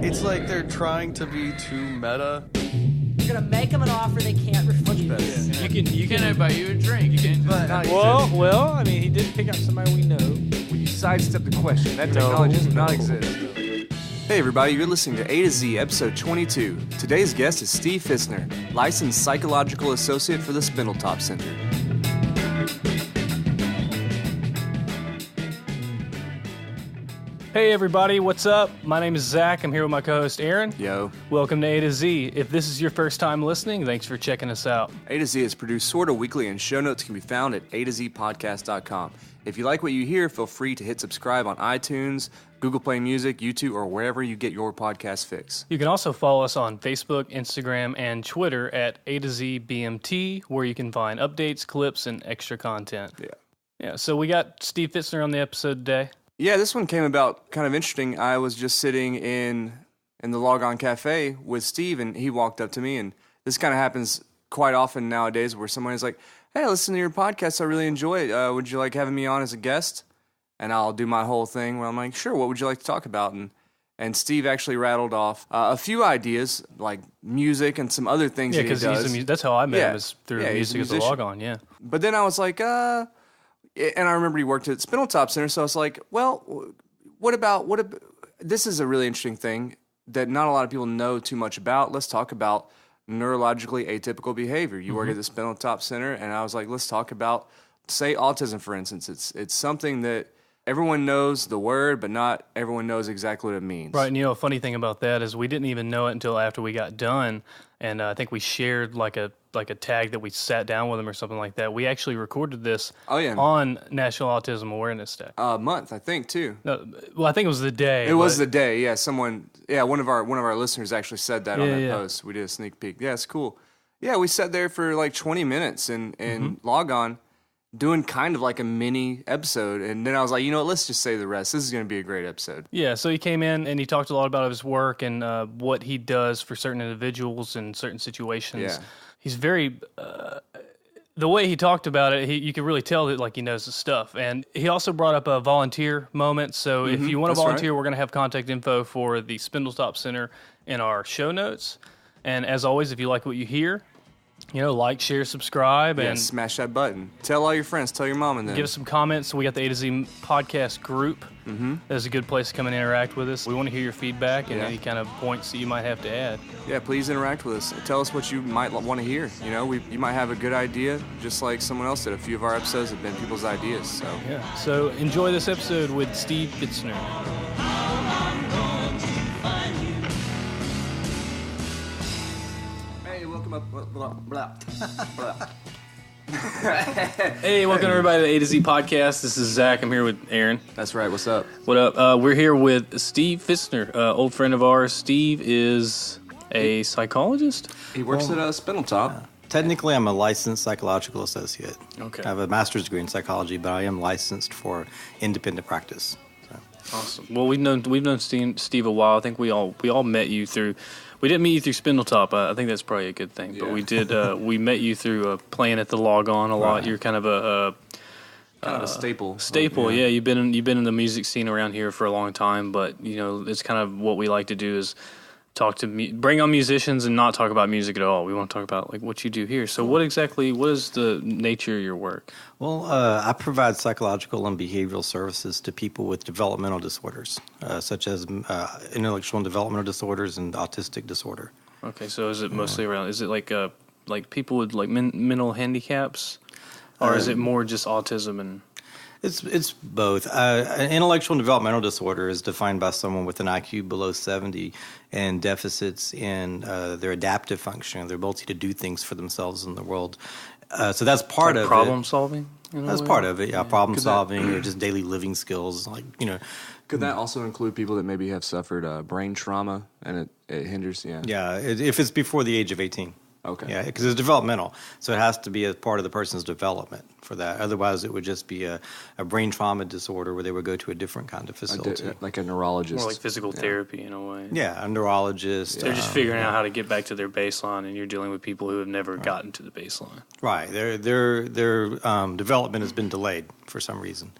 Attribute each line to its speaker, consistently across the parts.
Speaker 1: It's like they're trying to be too meta.
Speaker 2: You're gonna make them an offer they can't refuse.
Speaker 3: Yeah. You can buy you a drink. You can.
Speaker 4: Well, I mean, he did pick out somebody we know.
Speaker 5: Will you sidestep the question? That technology does not exist.
Speaker 6: Hey everybody, you're listening to A to Z, episode 22. Today's guest is Steve Fitzner, licensed psychological associate for the Spindletop Center.
Speaker 4: Hey everybody, what's up? My name is Zach. I'm here with my co-host Aaron.
Speaker 6: Yo.
Speaker 4: Welcome to A to Z. If this is your first time listening, thanks for checking us out.
Speaker 6: A to Z is produced sort of weekly, and show notes can be found at atozpodcast.com. If you like what you hear, feel free to hit subscribe on iTunes, Google Play Music, YouTube, or wherever you get your podcast fix.
Speaker 4: You can also follow us on Facebook, Instagram, and Twitter at A to Z BMT, where you can find updates, clips, and extra content. Yeah. So we got Steve Fitzner on the episode today.
Speaker 6: Yeah, this one came about kind of interesting. I was just sitting in the Log-On Cafe with Steve, and he walked up to me, and this kind of happens quite often nowadays where someone is like, hey, I listen to your podcast, I really enjoy it. Would you like having me on as a guest? And I'll do my whole thing where I'm like, sure, what would you like to talk about? And Steve actually rattled off a few ideas, like music and some other things that he does.
Speaker 4: Yeah, because that's how I met him, is through music as a Log-On, yeah.
Speaker 6: But then I was like, and I remember he worked at Spindletop Center, so I was like, well, what about this is a really interesting thing that not a lot of people know too much about. Let's talk about neurologically atypical behavior. You work at the Spindletop Center, and I was like, let's talk about, say, autism, for instance. It's something that everyone knows the word, but not everyone knows exactly what it means.
Speaker 4: Right, and a funny thing about that is we didn't even know it until after we got done, and I think we shared like a tag that we sat down with him or something like that. We actually recorded this on National Autism Awareness Day.
Speaker 6: Month, I think, too.
Speaker 4: No, well, I think it was the day.
Speaker 6: It was the day, yeah. One of our listeners actually said that on that post. We did a sneak peek. Yeah, it's cool. Yeah, we sat there for like 20 minutes and log on, doing kind of like a mini episode, and then I was like, you know what, let's just say the rest. This is going to be a great episode.
Speaker 4: Yeah, so he came in and he talked a lot about his work and what he does for certain individuals in certain situations.
Speaker 6: Yeah.
Speaker 4: He's very, the way he talked about it, you could really tell that like he knows his stuff. And he also brought up a volunteer moment, so if you want to volunteer, we're going to have contact info for the Spindletop Center in our show notes. And as always, if you like what you hear, like, share, subscribe, and
Speaker 6: smash that button. Tell all your friends, tell your mom, and then
Speaker 4: give us some comments. We got the A to Z podcast group. That's a good place to come and interact with us. We want to hear your feedback and any kind of points that you might have to add. Yeah,
Speaker 6: please interact with us. Tell us what you might want to hear. You might have a good idea, just like someone else did. A few of our episodes have been people's ideas.
Speaker 4: So enjoy this episode with Steve Fitzner. Hey, welcome everybody to the A to Z podcast. This is Zach. I'm here with Aaron.
Speaker 6: That's right. What's up?
Speaker 4: What up? We're here with Steve Fitzner, old friend of ours. Steve is a psychologist.
Speaker 6: He works at Spindletop.
Speaker 1: Technically, I'm a licensed psychological associate.
Speaker 4: Okay.
Speaker 1: I have a master's degree in psychology, but I am licensed for independent practice. So.
Speaker 4: Awesome. Well, we've known Steve a while. I think we all met you through. We didn't meet you through Spindletop. I think that's probably a good thing. But we did. We met you through playing at the Log-On a lot. You're kind of a
Speaker 6: staple.
Speaker 4: Yeah. You've been in the music scene around here for a long time. But it's kind of what we like to do is bring on musicians and not talk about music at all. We want to talk about like what you do here. So what is the nature of your work?
Speaker 1: Well, I provide psychological and behavioral services to people with developmental disorders, such as intellectual and developmental disorders and autistic disorder.
Speaker 4: Okay, so is it mostly around? Is it like people with like mental handicaps, or is it more just autism and?
Speaker 1: It's both. An intellectual and developmental disorder is defined by someone with an IQ below 70 and deficits in their adaptive function, their ability to do things for themselves in the world. So that's part of
Speaker 4: problem solving.
Speaker 1: That's part of it. Yeah, problem solving or just daily living skills.
Speaker 6: Could that also include people that maybe have suffered brain trauma and it hinders? Yeah.
Speaker 1: Yeah, if it's before the age of 18.
Speaker 6: Okay.
Speaker 1: Yeah, because it's developmental, so it has to be a part of the person's development for that. Otherwise, it would just be a brain trauma disorder where they would go to a different kind of facility.
Speaker 6: Like a neurologist.
Speaker 4: More like physical therapy in a way.
Speaker 1: Yeah, a neurologist.
Speaker 4: They're just figuring out how to get back to their baseline, and you're dealing with people who have never gotten to the baseline.
Speaker 1: Right. Their development has been delayed for some reason,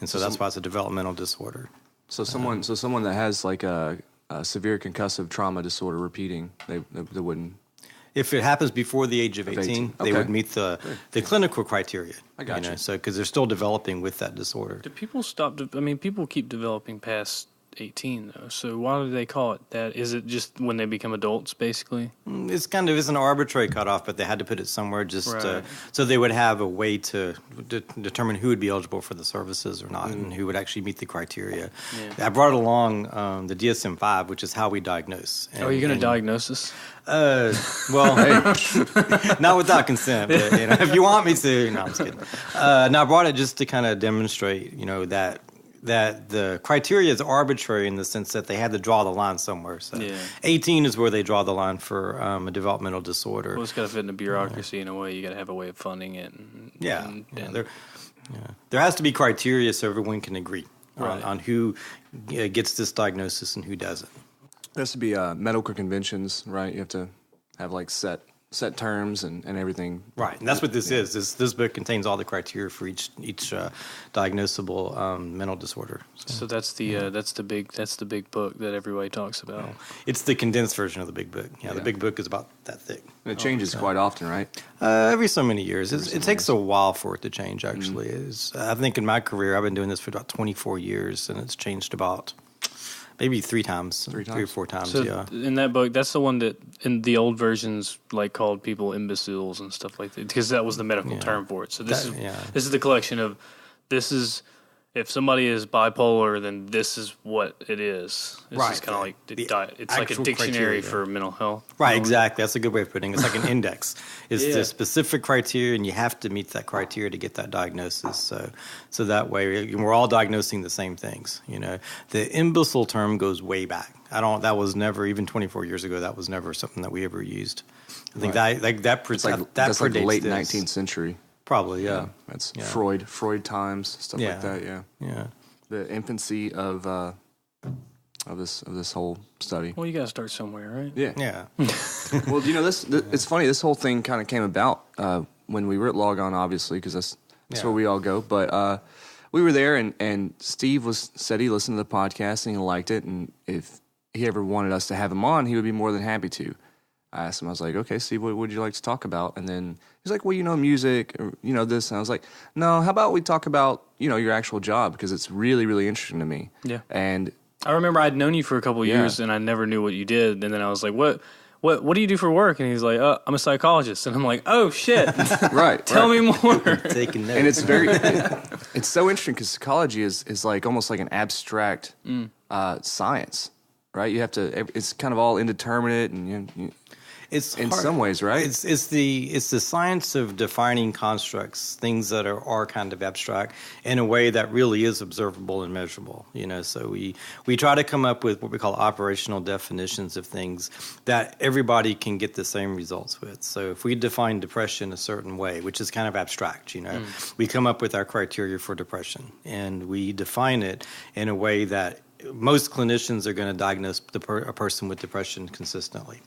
Speaker 1: and so that's why it's a developmental disorder.
Speaker 6: So someone that has like a severe concussive trauma disorder repeating, they wouldn't.
Speaker 1: If it happens before the age of 18,
Speaker 6: 18.
Speaker 1: they
Speaker 6: Okay.
Speaker 1: would meet the clinical criteria.
Speaker 6: I got you.
Speaker 1: So because they're still developing with that disorder.
Speaker 4: Do people stop? I mean, people keep developing past 18 though. So why do they call it that? Is it just when they become adults, basically?
Speaker 1: It's kind of an arbitrary cutoff, but they had to put it somewhere just
Speaker 4: Right.
Speaker 1: so they would have a way to determine who would be eligible for the services or not, and who would actually meet the criteria.
Speaker 4: Yeah.
Speaker 1: I brought along the DSM-5, which is how we diagnose.
Speaker 4: Oh, you're going to diagnose us?
Speaker 1: Well, not without consent. But, if you want me to, no, I'm just kidding. No, I brought it just to kind of demonstrate, that the criteria is arbitrary in the sense that they had to draw the line somewhere. So 18 is where they draw the line for a developmental disorder.
Speaker 4: Well, it's got to fit in the bureaucracy in a way. You got to have a way of funding it.
Speaker 1: There has to be criteria so everyone can agree
Speaker 4: Right.
Speaker 1: on who gets this diagnosis and who doesn't.
Speaker 6: There has to be medical conventions, right? You have to have like set terms and everything.
Speaker 1: Right, and that's what this is. This book contains all the criteria for each diagnosable mental disorder.
Speaker 4: So that's the big book that everybody talks about.
Speaker 1: It's the condensed version of the big book. The big book is about that thick.
Speaker 6: And it changes quite often, right?
Speaker 1: Every so many years. It takes a while for it to change, actually. I think in my career, I've been doing this for about 24 years, and it's changed about maybe three or four times.
Speaker 4: So
Speaker 1: Yeah.
Speaker 4: in that book, that's the one that in the old versions like called people imbeciles and stuff like that, because that was the medical term for it. So this is the collection of if somebody is bipolar, then this is what it is. This is kind of like it's like a
Speaker 1: actual
Speaker 4: criteria
Speaker 1: criteria.
Speaker 4: for mental health.
Speaker 1: Right, exactly. That's a good way of putting it. It's like an index. It's the specific criteria, and you have to meet that criteria to get that diagnosis. So that way, we're all diagnosing the same things. The imbecile term goes way back. That was never, even 24 years ago, that was never something that we ever used. I think that
Speaker 6: That's like
Speaker 1: predates
Speaker 6: the late
Speaker 1: this.
Speaker 6: 19th century.
Speaker 1: Probably, yeah.
Speaker 6: That's Freud times, stuff like that.
Speaker 1: Yeah.
Speaker 6: The infancy of this whole study.
Speaker 4: Well, you got to start somewhere, right?
Speaker 6: Yeah.
Speaker 1: Yeah.
Speaker 6: Well, it's funny. This whole thing kind of came about when we were at Logon, obviously, because that's where we all go. But we were there, and Steve said he listened to the podcast and he liked it, and if he ever wanted us to have him on, he would be more than happy to. I asked him, I was like, okay, Steve, what would you like to talk about? And then he's like, well, music, or, this. And I was like, no, how about we talk about, your actual job? Because it's really, really interesting to me.
Speaker 4: Yeah.
Speaker 6: And
Speaker 4: I remember I'd known you for a couple of years, and I never knew what you did. And then I was like, what do you do for work? And he's like, I'm a psychologist. And I'm like, oh, shit.
Speaker 6: right.
Speaker 4: Tell me more.
Speaker 1: Taking notes.
Speaker 6: And it's it's so interesting because psychology is like almost like an abstract science, right? You have to, it's kind of all indeterminate and
Speaker 1: It's
Speaker 6: in
Speaker 1: hard.
Speaker 6: some ways, right?
Speaker 1: It's the science of defining constructs, things that are kind of abstract, in a way that really is observable and measurable. So we try to come up with what we call operational definitions of things that everybody can get the same results with. So if we define depression a certain way, which is kind of abstract, we come up with our criteria for depression, and we define it in a way that most clinicians are going to diagnose a person with depression consistently.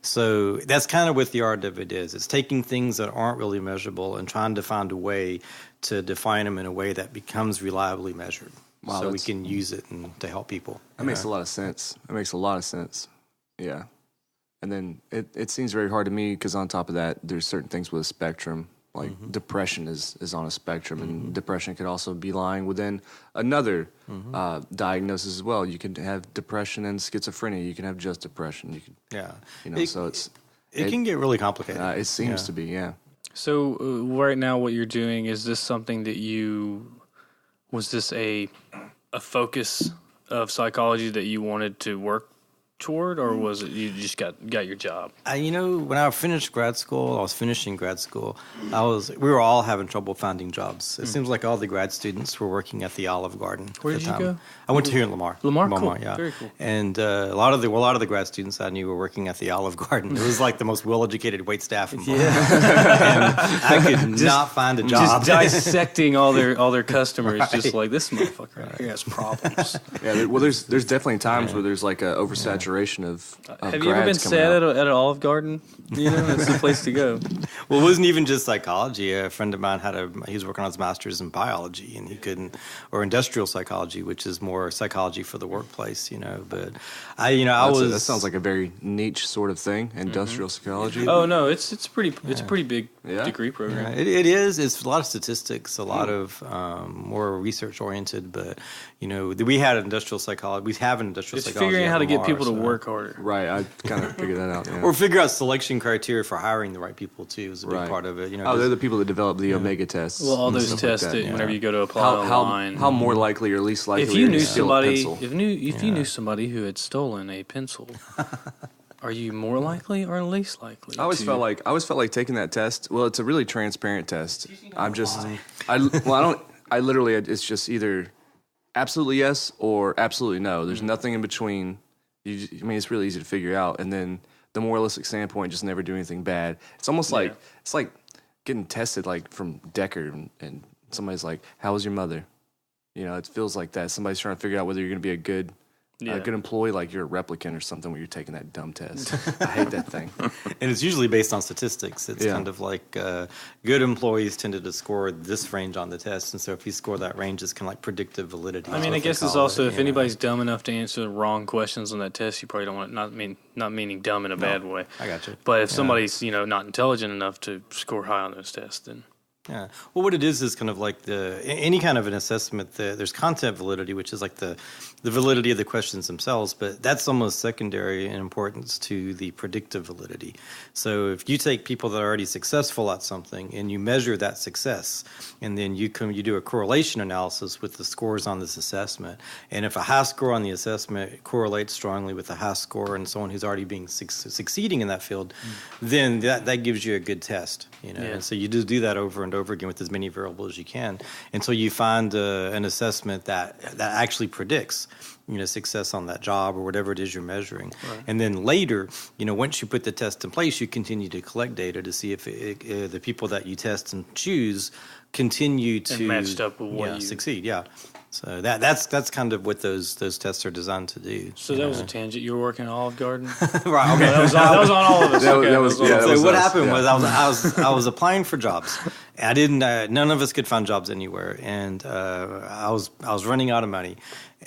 Speaker 1: So that's kind of what the art of it is. It's taking things that aren't really measurable and trying to find a way to define them in a way that becomes reliably measured.
Speaker 6: Wow,
Speaker 1: so we can use it to help people.
Speaker 6: That makes a lot of sense. Yeah. And then it seems very hard to me because on top of that, there's certain things with a spectrum. Like depression is on a spectrum, and depression could also be lying within another diagnosis as well. You can have depression and schizophrenia. You can have just depression. You can, so
Speaker 1: it can get really complicated.
Speaker 6: It seems to be, yeah.
Speaker 4: So right now, what you're doing, is this something that was this a focus of psychology that you wanted to work toward, or was it you just got your job?
Speaker 1: When I finished grad school, I was finishing grad school. We were all having trouble finding jobs. It seems like all the grad students were working at the Olive Garden.
Speaker 4: Where did you go?
Speaker 1: I went to here in Lamar.
Speaker 4: Lamar, cool.
Speaker 1: Yeah.
Speaker 4: Very cool.
Speaker 1: And a lot of the grad students I knew were working at the Olive Garden. It was like the most well-educated wait staff in Lamar. And I could not find a job.
Speaker 4: Just dissecting all their customers, just like this motherfucker right here has problems.
Speaker 6: Yeah, well, there's definitely times where there's like a oversaturation saturation of
Speaker 7: Have you ever been sad at an Olive Garden? You know, it's the place to go.
Speaker 1: Well, it wasn't even just psychology. A friend of mine he was working on his master's in biology, and he couldn't, or industrial psychology, which is more psychology for the workplace, you know. But that
Speaker 6: sounds like a very niche sort of thing, industrial psychology.
Speaker 7: Oh no, it's a pretty big degree program.
Speaker 1: Yeah, it is. It's a lot of statistics, a lot of more research oriented. But you know, we had industrial psychology. We have an industrial psychology.
Speaker 7: It's figuring out how to get people to work harder.
Speaker 6: Right. I kind of figured that out. Yeah.
Speaker 1: Or figure out selection criteria for hiring the right people too is a big part of it. You know,
Speaker 6: they're the people that develop the omega tests.
Speaker 7: Well, all those tests that whenever you go to apply online.
Speaker 6: How more likely or least likely
Speaker 7: if you knew
Speaker 6: steal a
Speaker 7: somebody,
Speaker 6: pencil?
Speaker 7: if you knew somebody who had stolen a pencil, are you more likely or least likely?
Speaker 6: I always felt like taking that test. Well, it's a really transparent test. It's just either absolutely yes or absolutely no. There's nothing in between. It's really easy to figure out. And then the moralistic standpoint, just never do anything bad. It's almost like it's like getting tested like from Decker and somebody's like, "How was your mother?" You know, it feels like that. Somebody's trying to figure out whether you're going to be a good employee, like you're a replicant or something when you're taking that dumb test. I hate that thing.
Speaker 1: And it's usually based on statistics. It's kind of like good employees tended to score this range on the test, and so if you score that range, it's kind of like predictive validity.
Speaker 7: I mean, I guess it's also if anybody's dumb enough to answer the wrong questions on that test, you probably don't want not meaning dumb in a bad way.
Speaker 1: I got you.
Speaker 7: But if somebody's not intelligent enough to score high on those tests, then.
Speaker 1: Yeah. Well, what it is kind of like any kind of an assessment. There's content validity, which is like the validity of the questions themselves, but that's almost secondary in importance to the predictive validity. So if you take people that are already successful at something and you measure that success, and then you do a correlation analysis with the scores on this assessment, and if a high score on the assessment correlates strongly with a high score in someone who's already succeeding in that field, then that gives you a good test. And so you just do that over and over again with as many variables as you can until you find an assessment that actually predicts success on that job or whatever it is you're measuring. Right. And then later, once you put the test in place, you continue to collect data to see if the people that you test and choose continue to
Speaker 7: matched up with what you
Speaker 1: succeed. Yeah. So that's kind of what those tests are designed to do.
Speaker 7: So that was a tangent. You were working at Olive Garden,
Speaker 1: right? Okay,
Speaker 7: that was on all of us.
Speaker 1: So what happened was I was applying for jobs. I didn't. None of us could find jobs anywhere, and I was running out of money.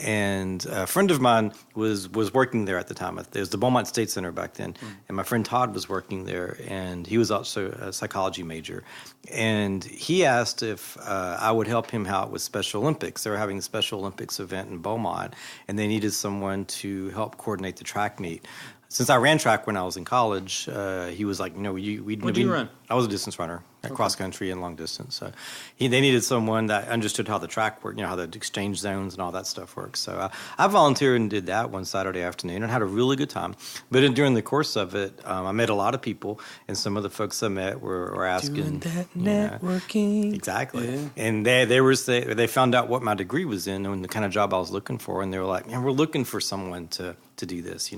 Speaker 1: And a friend of mine was working there at the time. It was the Beaumont State Center back then, and my friend Todd was working there, and he was also a psychology major. And he asked if I would help him out with Special Olympics. They were having the Special Olympics event in Beaumont, and they needed someone to help coordinate the track meet. Since I ran track when I was in college, he was like,
Speaker 7: What'd you run?
Speaker 1: I was a distance runner, cross country and long distance. So they needed someone that understood how the track worked, how the exchange zones and all that stuff works. So I volunteered and did that one Saturday afternoon and had a really good time. But during the course of it, I met a lot of people, and some of the folks I met were asking,
Speaker 7: doing that networking.
Speaker 1: Exactly. Yeah. And they found out what my degree was in and the kind of job I was looking for, and they were like, "Man, we're looking for someone to do this."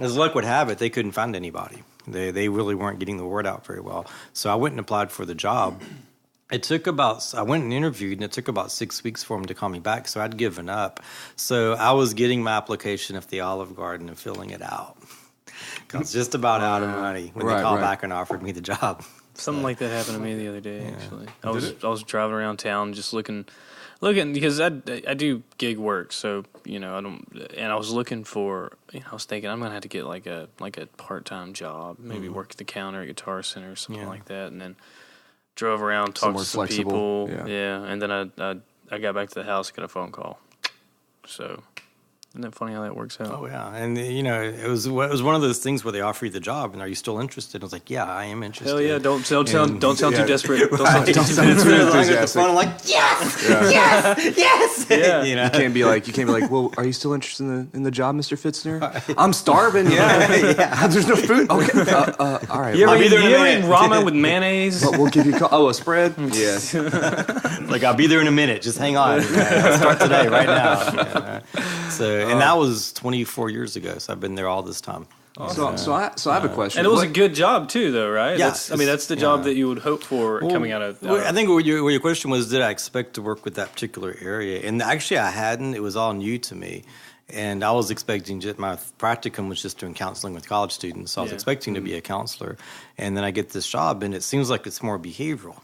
Speaker 1: As luck would have it, they couldn't find anybody. They really weren't getting the word out very well. So I went and applied for the job. I went and interviewed, and it took about 6 weeks for them to call me back, so I'd given up. So I was getting my application at the Olive Garden and filling it out. I was just about out of money when they called back and offered me the job.
Speaker 7: Something like that happened to me the other day, actually. I was driving around town just looking because I do gig work, so I was looking for, I was thinking I'm gonna have to get like a part-time job, maybe work at the counter at Guitar Center or something like that, and then drove around, talked to some people, and then I got back to the house, got a phone call. So isn't that funny how that works out?
Speaker 1: Oh yeah, and it was one of those things where they offer you the job, and are you still interested? I was like, yeah, I am interested.
Speaker 7: Hell yeah! Don't sound too desperate. Don't sound too
Speaker 1: enthusiastic. I'm like, yes.
Speaker 7: Yeah.
Speaker 6: You can't be like, well, are you still interested in the job, Mr. Fitzner? I'm starving. Yeah. There's no food. Okay. All right.
Speaker 7: You ever eat ramen with mayonnaise?
Speaker 6: But we'll give you a spread. Yeah.
Speaker 1: Like, I'll be there in a minute. Just hang on. I'll start today, right now. And that was 24 years ago, so I've been there all this time.
Speaker 6: Awesome. So I have a question.
Speaker 7: And it was a good job too, though, right?
Speaker 1: Yeah,
Speaker 7: that's the job that you would hope for coming out of.
Speaker 1: I think what your question was, did I expect to work with that particular area? And actually, I hadn't. It was all new to me. And I was expecting my practicum was just doing counseling with college students. So I was expecting to be a counselor. And then I get this job, and it seems like it's more behavioral.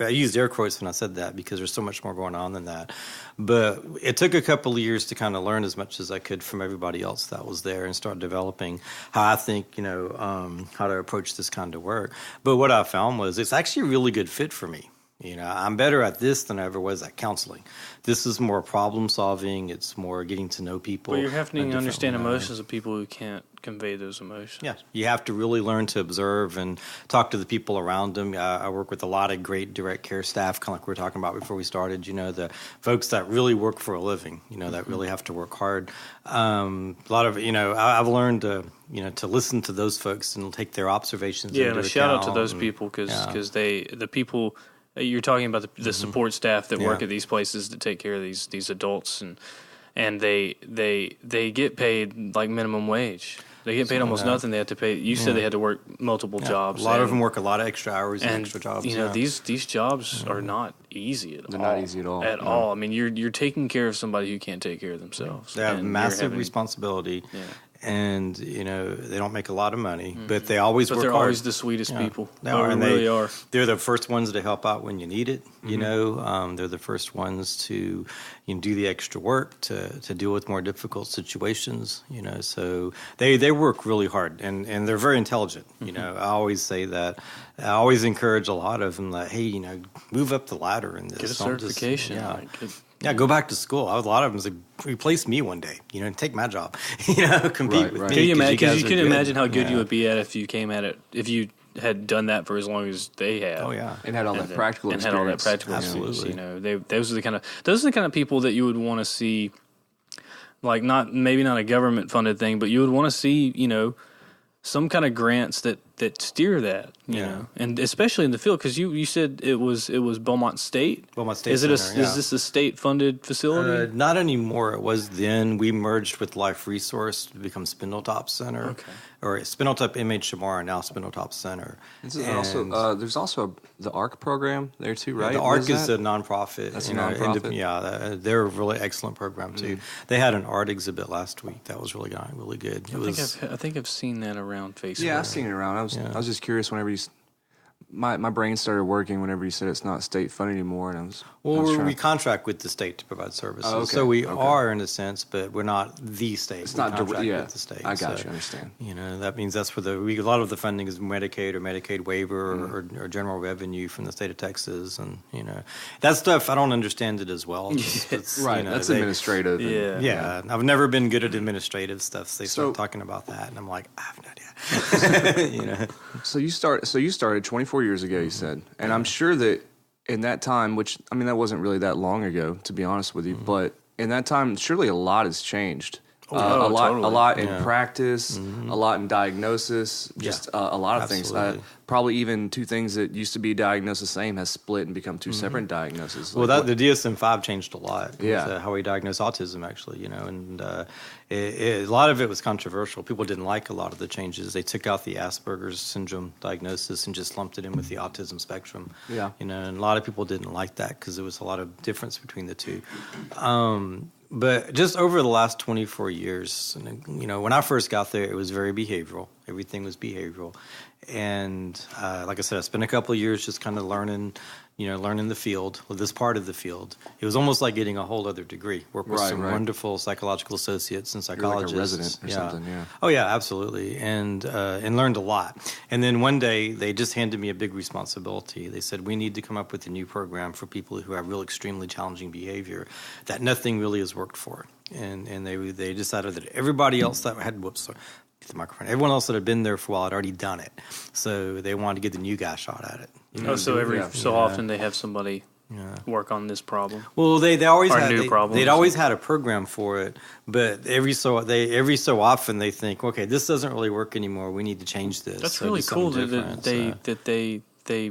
Speaker 1: I used air quotes when I said that because there's so much more going on than that. But it took a couple of years to kind of learn as much as I could from everybody else that was there and start developing how I think, how to approach this kind of work. But what I found was it's actually a really good fit for me. I'm better at this than I ever was at counseling. This is more problem solving. It's more getting to know people.
Speaker 7: Well, you're having to understand emotions of people who can't convey those emotions.
Speaker 1: Yeah, you have to really learn to observe and talk to the people around them. I work with a lot of great direct care staff, kind of like we were talking about before we started. The folks that really work for a living. That really have to work hard. A lot of I've learned to listen to those folks and take their observations.
Speaker 7: Yeah, and a shout out to those people because the people. You're talking about the support staff that work at these places to take care of these adults, and they get paid like minimum wage. They get paid almost nothing. They have to pay. You said they had to work multiple jobs.
Speaker 1: A lot of them work a lot of extra hours and extra jobs.
Speaker 7: These jobs are not easy at all.
Speaker 6: They're not easy at all.
Speaker 7: At all. I mean, you're taking care of somebody who can't take care of themselves.
Speaker 1: They have massive responsibility. Yeah. And they don't make a lot of money, but they always work hard.
Speaker 7: But they're always the sweetest people.
Speaker 1: They are, and
Speaker 7: really are.
Speaker 1: They're the first ones to help out when you need it. They're the first ones to do the extra work to deal with more difficult situations. So they work really hard, and they're very intelligent. I always say that. I always encourage a lot of them that, hey, move up the ladder in this.
Speaker 7: Get a certification.
Speaker 1: Go back to school. A lot of them say, replace me one day. Take my job. Compete with me.
Speaker 7: Because you can imagine how good you would be at if you came at it, if you had done that for as long as they have.
Speaker 1: Oh yeah,
Speaker 6: and had all that practical experience.
Speaker 1: Absolutely.
Speaker 7: Those are the kind of people that you would want to see. Like maybe not a government funded thing, but you would want to see some kind of grants that steer that, you know, and especially in the field, because you said it was Beaumont State.
Speaker 1: Beaumont State.
Speaker 7: Is this a state funded facility?
Speaker 1: Not anymore. It was then. We merged with Life Resource to become Spindletop Center, or Spindletop MH now Spindletop Center.
Speaker 6: There's also the ARC program there too, right?
Speaker 1: The ARC is a nonprofit.
Speaker 6: That's a nonprofit.
Speaker 1: They're a really excellent program too. They had an art exhibit last week that was really good.
Speaker 7: I think I've seen that around Facebook.
Speaker 6: Yeah, I've seen it around. I was just curious whenever my brain started working whenever you said it's not state funded anymore, and
Speaker 1: we contract with the state to provide services, so we are in a sense, but we're not the state.
Speaker 6: It's not
Speaker 1: with the state.
Speaker 6: I got you. Understand.
Speaker 1: That means that's where a lot of the funding is Medicaid or Medicaid waiver or general revenue from the state of Texas, and that stuff I don't understand it as well.
Speaker 6: That's administrative.
Speaker 1: I've never been good at administrative stuff. So they start talking about that, and I'm like, I have no idea.
Speaker 6: So you started 24 years ago, you said, and I'm sure that in that time, which I mean that wasn't really that long ago, to be honest with you, but in that time, surely a lot has changed. A lot in practice, a lot in diagnosis, just a lot of things. Probably even two things that used to be diagnosed the same has split and become two separate diagnoses.
Speaker 1: Well, the DSM-5 changed a lot. With, how we diagnose autism, actually, and a lot of it was controversial. People didn't like a lot of the changes. They took out the Asperger's syndrome diagnosis and just lumped it in with the autism spectrum. Yeah, and a lot of people didn't like that because there was a lot of difference between the two. But just over the last 24 years, when I first got there, it was very behavioral. Everything was behavioral. And like I said, I spent a couple of years just kind of learning the field, this part of the field. It was almost like getting a whole other degree. Work with some wonderful psychological associates and psychologists.
Speaker 6: You're like a resident or something, yeah.
Speaker 1: Oh, yeah, absolutely. And learned a lot. And then one day, they just handed me a big responsibility. They said, we need to come up with a new program for people who have real extremely challenging behavior that nothing really has worked for. And they decided that everybody else that had, the microphone. Everyone else that had been there for a while had already done it, so they wanted to get the new guy shot at it.
Speaker 7: So often they have somebody work on this problem.
Speaker 1: Well, they always had
Speaker 7: they'd
Speaker 1: always had a program for it, but every so often they think, okay, this doesn't really work anymore. We need to change this.
Speaker 7: That's really cool that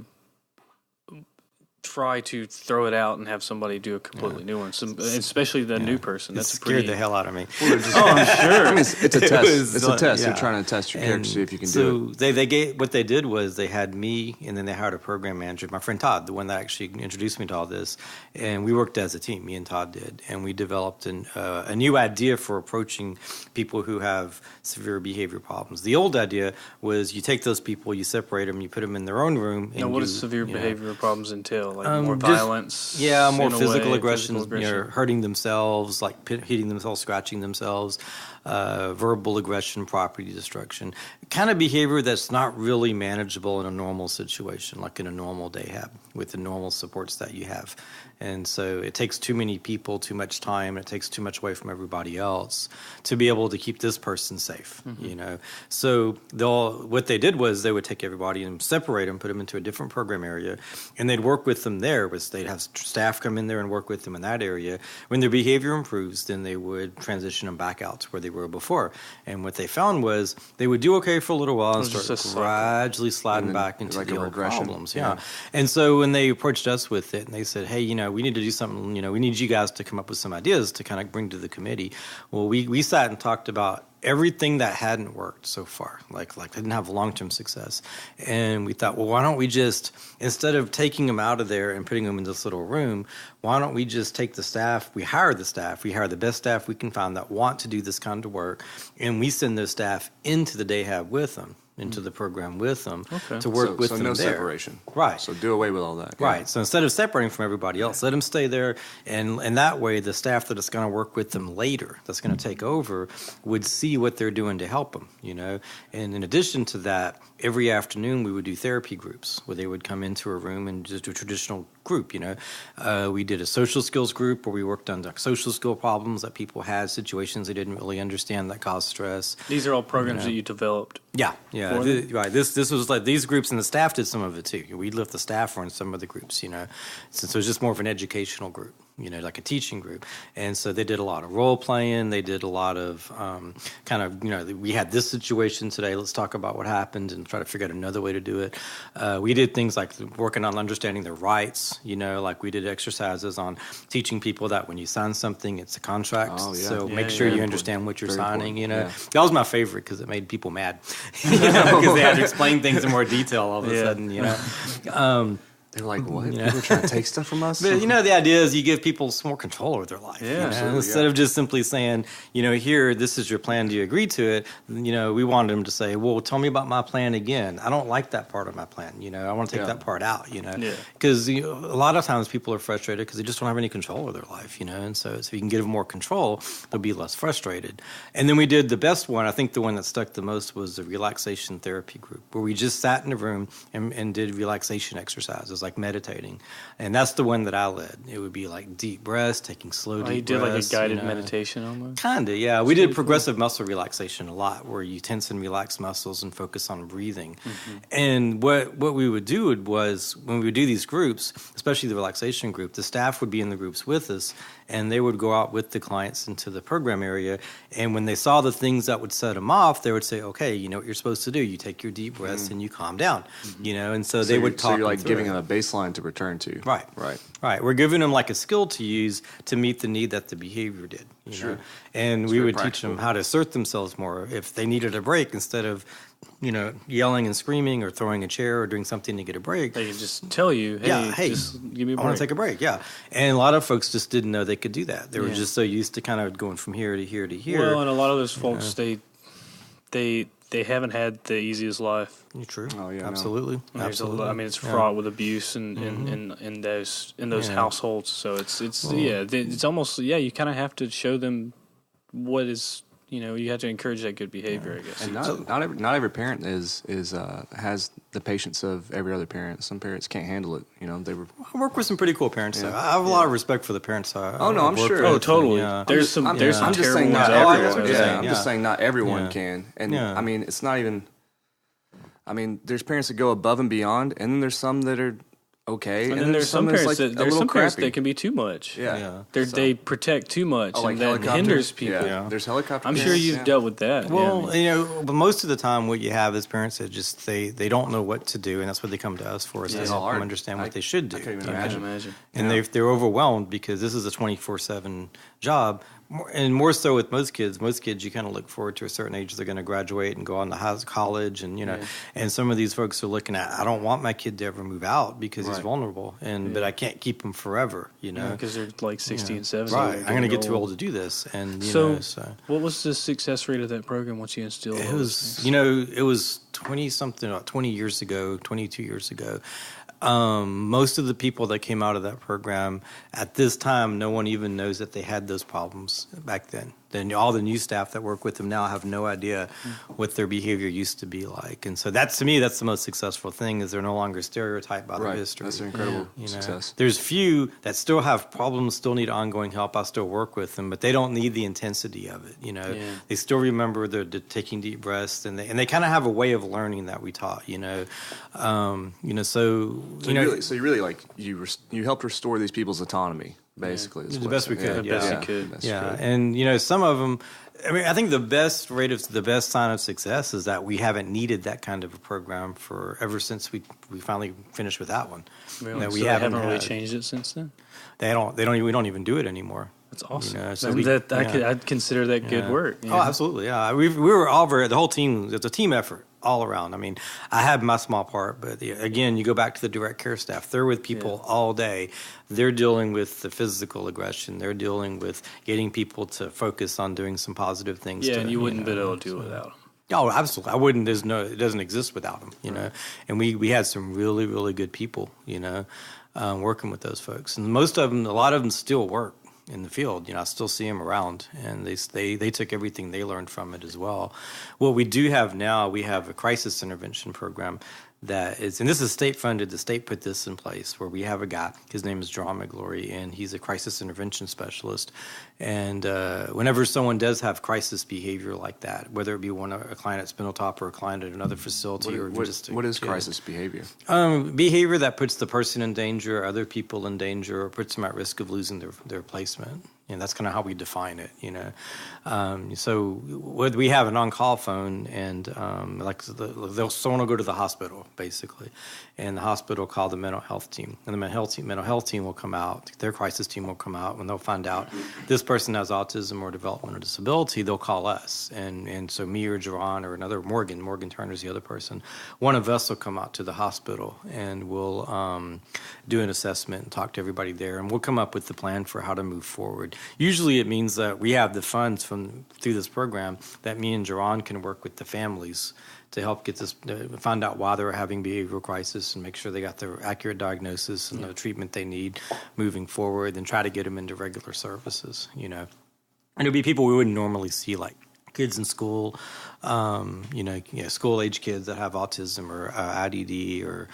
Speaker 7: try to throw it out and have somebody do a completely new one, especially the new person. That's
Speaker 1: scared the hell out of me.
Speaker 7: I'm sure.
Speaker 6: I mean, it's a test. It's a test.
Speaker 1: Yeah.
Speaker 6: They're trying to test your character, see if you can
Speaker 1: so
Speaker 6: do it.
Speaker 1: they gave, what they did was they had me, and then they hired a program manager, my friend Todd, the one that actually introduced me to all this, and we worked as a team. Me and Todd did, and we developed a new idea for approaching people who have severe behavior problems. The old idea was you take those people, you separate them, you put them in their own room.
Speaker 7: Now, what does severe behavioral problems entail? Like more
Speaker 1: just-
Speaker 7: violence?
Speaker 1: Yeah, more
Speaker 7: in a
Speaker 1: physical
Speaker 7: way,
Speaker 1: aggression,
Speaker 7: physical
Speaker 1: you know, hurting themselves, like hitting themselves, scratching themselves, verbal aggression, property destruction. Kind of behavior that's not really manageable in a normal situation, like in a normal day hab, with the normal supports that you have. And so it takes too many people, too much time, it takes too much away from everybody else to be able to keep this person safe, you know. So what they did was they would take everybody and separate them, put them into a different program area, and they'd work with them there. They'd have staff come in there and work with them in that area. When their behavior improves, then they would transition them back out to where they were before. And what they found was they would do okay for a little while and start gradually sliding back into
Speaker 6: like
Speaker 1: the
Speaker 6: a
Speaker 1: old
Speaker 6: regression.
Speaker 1: problems. Yeah. And so when they approached us with it and they said, hey, you know, we need to do something, you know, we need you guys to come up with some ideas to kind of bring to the committee. Well, we sat and talked about everything that hadn't worked so far, like didn't have long-term success. And we thought, well, why don't we just, instead of taking them out of there and putting them in this little room, why don't we just take the staff, we hire the best staff we can find that want to do this kind of work, and we send those staff into the day hab with them, into the program with them, to work with them
Speaker 6: no
Speaker 1: there.
Speaker 6: separation.
Speaker 1: Right.
Speaker 6: So do away with all that. Yeah.
Speaker 1: Right. So instead of separating from everybody else, let them stay there. And that way, the staff that is going to work with them later, that's going to take over, would see what they're doing to help them, you know. And in addition to that, every afternoon we would do therapy groups where they would come into a room and just do a traditional group, you know. We did a social skills group where we worked on like social skill problems that people had, situations they didn't really understand that caused stress.
Speaker 7: These are all programs that you developed.
Speaker 1: Yeah. Right. This was like these groups, and the staff did some of it too. We let the staff run some of the groups, you know. So it was just more of an educational group, you know, like a teaching group. And so they did a lot of role playing. They did a lot of kind of, you know, we had this situation today. Let's talk about what happened and try to figure out another way to do it. We did things like working on understanding their rights, you know, like we did exercises on teaching people that when you sign something, it's a contract.
Speaker 6: Oh, yeah.
Speaker 1: So
Speaker 6: Yeah,
Speaker 1: make sure you
Speaker 6: important.
Speaker 1: understand what you're
Speaker 6: Very
Speaker 1: signing,
Speaker 6: important.
Speaker 1: you know.
Speaker 6: Yeah.
Speaker 1: That was my favorite because it made people mad, you know, because they had to explain things in more detail all of a sudden, you know.
Speaker 6: They're like, what? People are trying to take stuff from us?
Speaker 1: But, you know, the idea is you give people some more control over their life.
Speaker 6: Yeah,
Speaker 1: you know?
Speaker 6: absolutely,
Speaker 1: Instead of just simply saying, you know, here, this is your plan. Do you agree to it? You know, we wanted them to say, well, tell me about my plan again. I don't like that part of my plan. You know, I want to take that part out, you know. Because a lot of times people are frustrated because they just don't have any control over their life, you know. And so you can give them more control, they'll be less frustrated. And then we did the best one. I think the one that stuck the most was the relaxation therapy group, where we just sat in a room and did relaxation exercises, like meditating. And that's the one that I led. It would be like deep breaths, taking slow deep breaths.
Speaker 7: You did like a guided
Speaker 1: you know.
Speaker 7: meditation almost?
Speaker 1: Kind of, yeah. We did progressive muscle relaxation a lot, where you tense and relax muscles and focus on breathing. And what we would do was, when we would do these groups, especially the relaxation group, the staff would be in the groups with us, and they would go out with the clients into the program area. And when they saw the things that would set them off, they would say, okay, you know what you're supposed to do. You take your deep breaths and you calm down, you know. And so they would talk.
Speaker 6: So you're like
Speaker 1: through
Speaker 6: giving
Speaker 1: it.
Speaker 6: them a baseline to return to.
Speaker 1: Right. We're giving them like a skill to use to meet the need that the behavior did. You know? And we would teach them how to assert themselves more if they needed a break, instead of, you know, yelling and screaming or throwing a chair or doing something to get a break.
Speaker 7: They can just tell you, hey, just give me a break.
Speaker 1: I want to take a break, yeah. And a lot of folks just didn't know they could do that. They were just so used to kind of going from here to here to here.
Speaker 7: Well, and a lot of those folks, they haven't had the easiest life.
Speaker 1: True.
Speaker 6: Oh yeah,
Speaker 1: absolutely. Absolutely.
Speaker 7: I mean, it's fraught with abuse in those households. So it's almost you kind of have to show them what is. You know, you have to encourage that good behavior, I guess.
Speaker 6: And not every parent has the patience of every other parent. Some parents can't handle it. You know,
Speaker 1: I work with some pretty cool parents. Though. I have a lot of respect for the parents.
Speaker 6: I'm sure.
Speaker 7: Oh, totally.
Speaker 6: There's some
Speaker 7: I'm
Speaker 6: just saying
Speaker 7: terrible
Speaker 6: not
Speaker 7: ones
Speaker 6: everyone. I'm just saying not everyone can. And
Speaker 1: Yeah.
Speaker 6: I mean, it's not even. I mean, there's parents that go above and beyond, and then there's some that are okay.
Speaker 7: And then there's some parents
Speaker 6: like
Speaker 7: that can be too much.
Speaker 6: Yeah.
Speaker 7: They protect too much,
Speaker 6: like
Speaker 7: and that
Speaker 6: helicopters?
Speaker 7: hinders people.
Speaker 6: Yeah. There's helicopters.
Speaker 7: I'm sure you've dealt with that.
Speaker 1: Well, but most of the time, what you have is parents that just they don't know what to do, and that's what they come to us for, is to help them understand what they should do.
Speaker 6: I can't even imagine.
Speaker 1: And they're overwhelmed because this is a 24/7 job. And more so with most kids, you kind of look forward to a certain age they're going to graduate and go on to college, and and some of these folks are looking at, I don't want my kid to ever move out because he's vulnerable, but I can't keep him forever,
Speaker 7: because they're like 60 and 70.
Speaker 1: Right, I'm going to get too old to do this, and
Speaker 7: so what was the success rate of that program once you instilled
Speaker 1: it? It was 20 years ago, 22 years ago. Most of the people that came out of that program at this time, no one even knows that they had those problems back then. Then all the new staff that work with them now have no idea what their behavior used to be like. And so that's the most successful thing, is they're no longer stereotyped by their history.
Speaker 6: That's an incredible success.
Speaker 1: There's few that still have problems, still need ongoing help. I still work with them, but they don't need the intensity of it. They still remember the taking deep breaths, and they kind of have a way of learning that we taught.
Speaker 6: So you really like you helped restore these people's autonomy. Basically,
Speaker 1: the best we could.
Speaker 7: Yeah.
Speaker 1: And some of them. I mean, I think the best sign of success is that we haven't needed that kind of a program ever since we finally finished with that one.
Speaker 7: Really?
Speaker 1: That we
Speaker 7: so
Speaker 1: haven't
Speaker 7: really changed it since then.
Speaker 1: We don't even do it anymore.
Speaker 7: That's awesome.
Speaker 6: I'd
Speaker 7: consider that good work.
Speaker 1: Oh, absolutely. Yeah, we were all the whole team. It's a team effort all around. I mean, I had my small part, but again, you go back to the direct care staff. They're with people all day. They're dealing with the physical aggression. They're dealing with getting people to focus on doing some positive things.
Speaker 7: Yeah, and you wouldn't be able to do it without them.
Speaker 1: Oh, absolutely. I wouldn't. It doesn't exist without them. And we had some really, really good people. Working with those folks, and a lot of them still work in the field. I still see them around, and they took everything they learned from it as well. What we do have now, we have a crisis intervention program that is, and this is state funded. The state put this in place, where we have a guy. His name is John McGlory, and he's a crisis intervention specialist. And whenever someone does have crisis behavior like that, whether it be a client at Spindletop or a client at another facility,
Speaker 6: what is crisis behavior?
Speaker 1: Behavior that puts the person in danger, other people in danger, or puts them at risk of losing their placement. That's kind of how we define it. So we have an on-call phone, and someone will go to the hospital basically, and the hospital will call the mental health team, and the mental health team will come out. Their crisis team will come out, and they'll find out this person has autism or developmental disability. They'll call us, and so me or Jerron or another Morgan Turner's the other person. One of us will come out to the hospital, and we'll do an assessment and talk to everybody there, and we'll come up with the plan for how to move forward. Usually it means that we have the funds through this program that me and Jerron can work with the families to help get this, find out why they're having behavioral crisis and make sure they got the accurate diagnosis and the treatment they need moving forward, and try to get them into regular services. And it'll be people we wouldn't normally see, like kids in school, school-age kids that have autism or IDD, or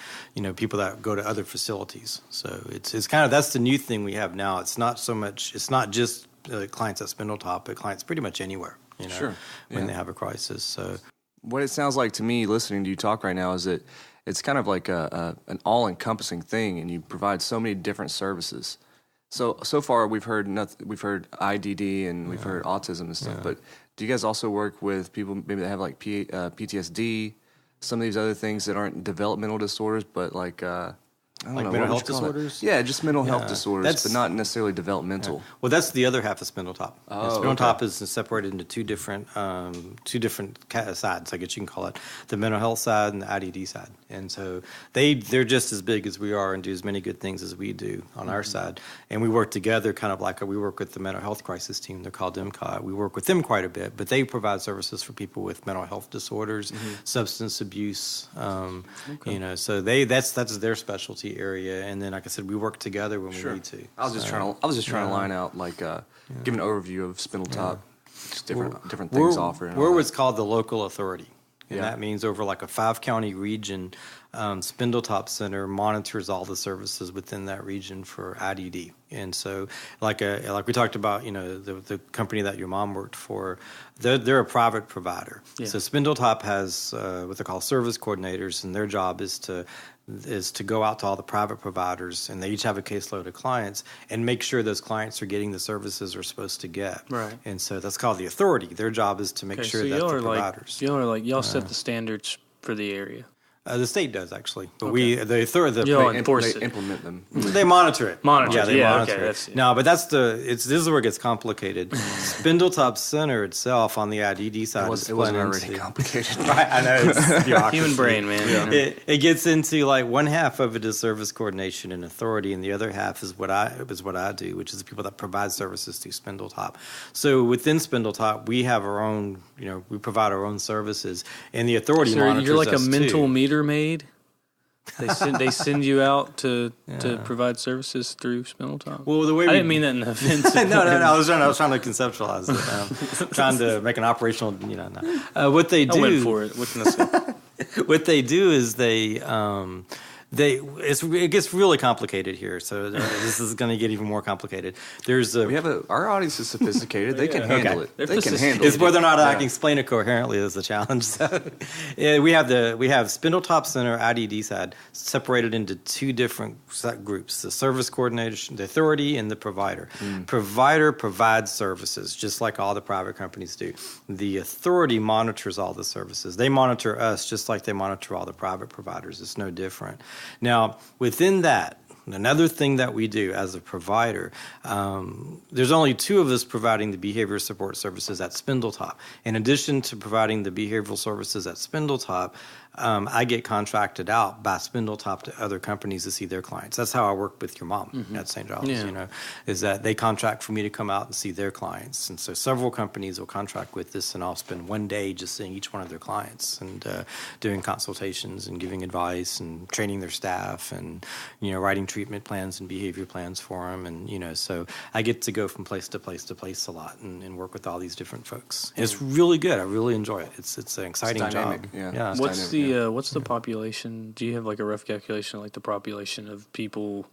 Speaker 1: people that go to other facilities. So it's kind of, that's the new thing we have now. It's not just clients at Spindletop, but clients pretty much anywhere. When they have a crisis. So
Speaker 6: what it sounds like to me, listening to you talk right now, is that it's kind of like an all-encompassing thing, and you provide so many different services. So far we've heard IDD and we've heard autism and stuff, but do you guys also work with people maybe that have like PTSD, some of these other things that aren't developmental disorders, but like
Speaker 1: mental health disorders?
Speaker 6: Yeah, just mental health disorders, but not necessarily developmental.
Speaker 1: Yeah. Well, that's the other half of Spindletop. Spindletop is separated into two different sides, I guess you can call it, the mental health side and the IDD side. And so they're just as big as we are and do as many good things as we do on our side. And we work together kind of like we work with the mental health crisis team. They're called MCOT. We work with them quite a bit, but they provide services for people with mental health disorders, substance abuse. So that's their specialty area. And then, like I said, we work together when we need to.
Speaker 6: I was just trying to line out give an overview of Spindletop, just different things offered.
Speaker 1: We're what's called the local authority. And that means over like a 5-county region, Spindletop Center monitors all the services within that region for IDD. And so, like we talked about, the company that your mom worked for, they're a private provider. Yeah. So Spindletop has what they call service coordinators, and their job is to go out to all the private providers, and they each have a caseload of clients, and make sure those clients are getting the services they're supposed to get.
Speaker 7: Right.
Speaker 1: And so that's called the authority. Their job is to make sure that the providers.
Speaker 7: Y'all set the standards for the area.
Speaker 1: The state does, actually, but
Speaker 6: They implement them.
Speaker 1: They monitor it.
Speaker 7: Monitor.
Speaker 1: They monitor it. No, but this is where it gets complicated. Spindletop Center itself on the IDD side
Speaker 6: it wasn't already complicated.
Speaker 1: Right, I know. It's bureaucracy.
Speaker 7: Human brain, man.
Speaker 1: Yeah. It gets into like one half of it is service coordination and authority, and the other half is what I do, which is the people that provide services through Spindletop. So within Spindletop, we have our own, we provide our own services, and the authority monitors
Speaker 7: you're like
Speaker 1: us
Speaker 7: a mental
Speaker 1: too.
Speaker 7: Meter maid. They send you out to provide services through Spindletop.
Speaker 1: Well, the way
Speaker 7: I didn't mean that in an offensive way.
Speaker 1: No. I was trying to conceptualize it. Trying to make an operational. What they do.
Speaker 7: I went for it. What can I say?
Speaker 1: What they do is it gets really complicated here, so this is going to get even more complicated.
Speaker 6: Our audience is sophisticated; they can handle it. They can handle it.
Speaker 1: It's whether or not I can explain it coherently is the challenge. So, we have Spindletop Center IDD side separated into two different groups: the service coordination, the authority, and the provider. Provider provides services just like all the private companies do. The authority monitors all the services. They monitor us just like they monitor all the private providers. It's no different. Now, within that, another thing that we do as a provider, there's only two of us providing the behavior support services at Spindletop. In addition to providing the behavioral services at Spindletop, I get contracted out by Spindletop to other companies to see their clients. That's how I work with your mom at St. Giles, is that they contract for me to come out and see their clients. And so several companies will contract with this, and I'll spend one day just seeing each one of their clients and doing consultations and giving advice and training their staff and, writing treatment plans and behavior plans for them. And, so I get to go from place to place to place a lot and work with all these different folks. And it's really good. I really enjoy it. It's an exciting job.
Speaker 6: Yeah.
Speaker 7: What's the population? Do you have like a rough calculation, like the population of people,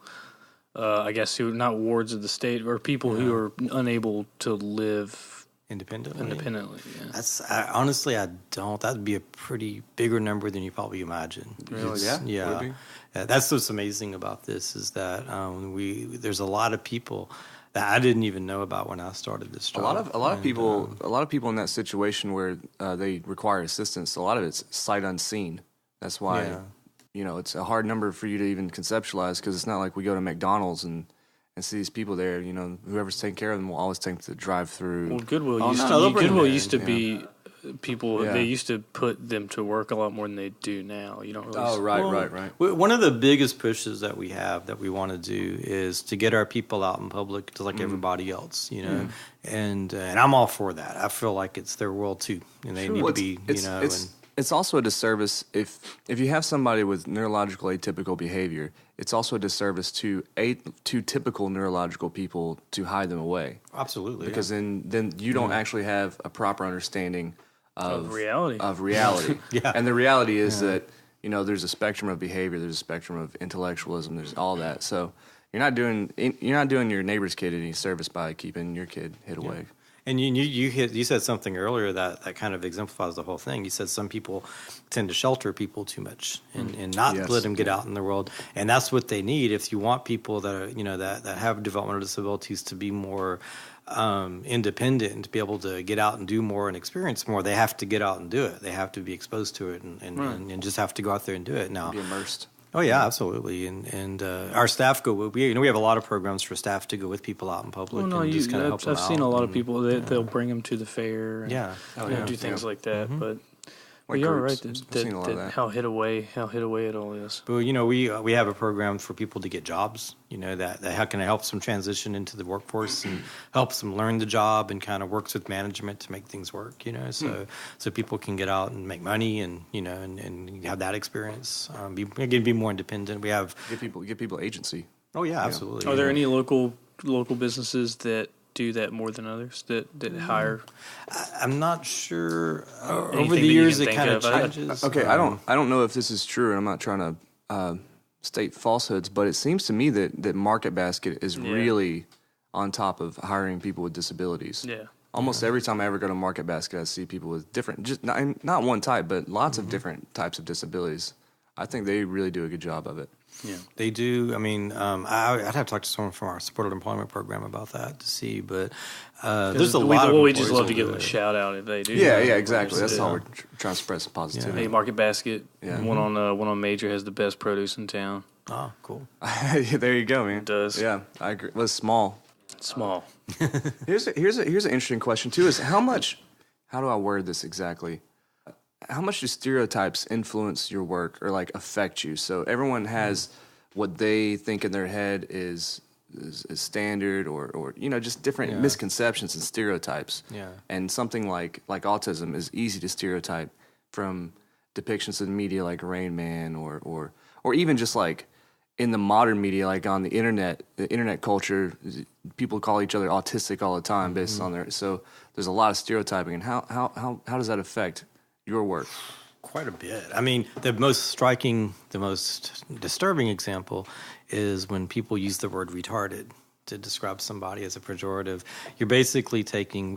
Speaker 7: I guess, who are not wards of the state, or people who are unable to live
Speaker 1: independently?
Speaker 7: Yeah.
Speaker 1: Honestly, I don't. That'd be a pretty bigger number than you probably imagine.
Speaker 6: Really?
Speaker 1: Yeah. That's what's amazing about this is that there's a lot of people that I didn't even know about when I started this job.
Speaker 6: A lot of people in that situation where they require assistance. A lot of it's sight unseen. That's why it's a hard number for you to even conceptualize, because it's not like we go to McDonald's and see these people there. Whoever's taking care of them will always take the drive-through.
Speaker 7: Well, Goodwill used to be people. They used to put them to work a lot more than they do now. You don't really.
Speaker 6: Oh, right.
Speaker 1: One of the biggest pushes that we have that we want to do is to get our people out in public, just like everybody else, and I'm all for that. I feel like it's their world too, and they need to be,
Speaker 6: It's also a disservice if you have somebody with neurological atypical behavior. It's also a disservice to typical neurological people to hide them away.
Speaker 1: Absolutely,
Speaker 6: because then you don't actually have a proper understanding of reality. And the reality is that there's a spectrum of behavior, there's a spectrum of intellectualism, there's all that. So you're not doing your neighbor's kid any service by keeping your kid hid away.
Speaker 1: And you said something earlier that kind of exemplifies the whole thing. You said some people tend to shelter people too much and not let them get out in the world, and that's what they need. If you want people that are that have developmental disabilities to be more independent and to be able to get out and do more and experience more, they have to get out and do it. They have to be exposed to it and just have to go out there and do it. Now,
Speaker 6: be immersed.
Speaker 1: Oh yeah, absolutely, and our staff go. We have a lot of programs for staff to go with people out in public and just kind of help them out.
Speaker 7: I've seen a lot of people they'll bring them to the fair. And do things like that, but. Well, you're right. That how hid away it all is.
Speaker 1: But we have a program for people to get jobs. That can help them transition into the workforce and helps them learn the job and kind of works with management to make things work. So people can get out and make money and and have that experience. Be more independent. We have
Speaker 6: give people agency.
Speaker 1: Oh yeah, absolutely.
Speaker 7: Are there any local businesses that do that more than others that hire?
Speaker 1: I'm not sure. Over the years, it kind of changes.
Speaker 6: Okay, I don't know if this is true, and I'm not trying to state falsehoods, but it seems to me that Market Basket is really on top of hiring people with disabilities.
Speaker 7: Yeah.
Speaker 6: Almost every time I ever go to Market Basket, I see people with different, just not one type, but lots of different types of disabilities. I think they really do a good job of it.
Speaker 7: Yeah.
Speaker 1: They do. I mean, I'd have to talk to someone from our supported employment program about that to see, but there's a lot of
Speaker 7: we just love to give
Speaker 1: do
Speaker 7: them a
Speaker 1: it.
Speaker 7: shout out if they do.
Speaker 6: Yeah, exactly. That's how we're trying to spread some positivity.
Speaker 7: Hey, Market Basket, one on Major has the best produce in town.
Speaker 1: Oh, cool.
Speaker 6: There you go, man.
Speaker 7: It does.
Speaker 6: Yeah, I agree. Well, it's small.
Speaker 7: Small.
Speaker 6: Here's an interesting question too: is how do I word this exactly? How much do stereotypes influence your work or like affect you? So everyone has what they think in their head is standard or just different misconceptions and stereotypes.
Speaker 1: Yeah.
Speaker 6: And something like autism is easy to stereotype from depictions in the media like Rain Man or even just like in the modern media, like on the internet culture, people call each other autistic all the time based on their. So there's a lot of stereotyping. And how does that affect your work?
Speaker 1: Quite a bit. I mean, the most striking, the most disturbing example is when people use the word retarded to describe somebody as a pejorative. You're basically taking,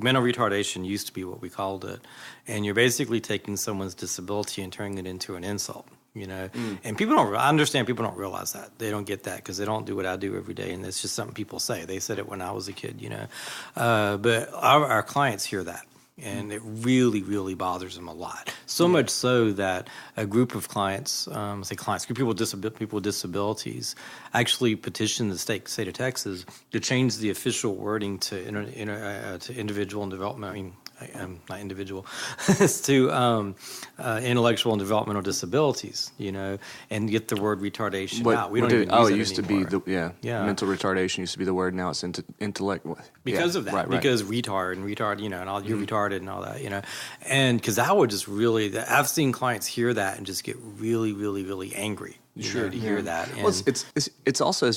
Speaker 1: mental retardation used to be what we called it, and you're basically taking someone's disability and turning it into an insult. And I understand people don't realize that. They don't get that because they don't do what I do every day, and it's just something people say. They said it when I was a kid, but our clients hear that. And it really, really bothers them a lot. So much so that a group of clients, people with disabilities, actually petitioned the state of Texas to change the official wording to individual and development. Not individual, to intellectual and developmental disabilities, and get the word retardation out. We don't even use
Speaker 6: it used
Speaker 1: anymore.
Speaker 6: to be mental retardation used to be the word. Now it's intellect.
Speaker 1: Because of that, right. Because retard, and all, you're retarded and all that, and because I would just really, I've seen clients hear that and just get really, really, really angry. To hear that. And
Speaker 6: well, it's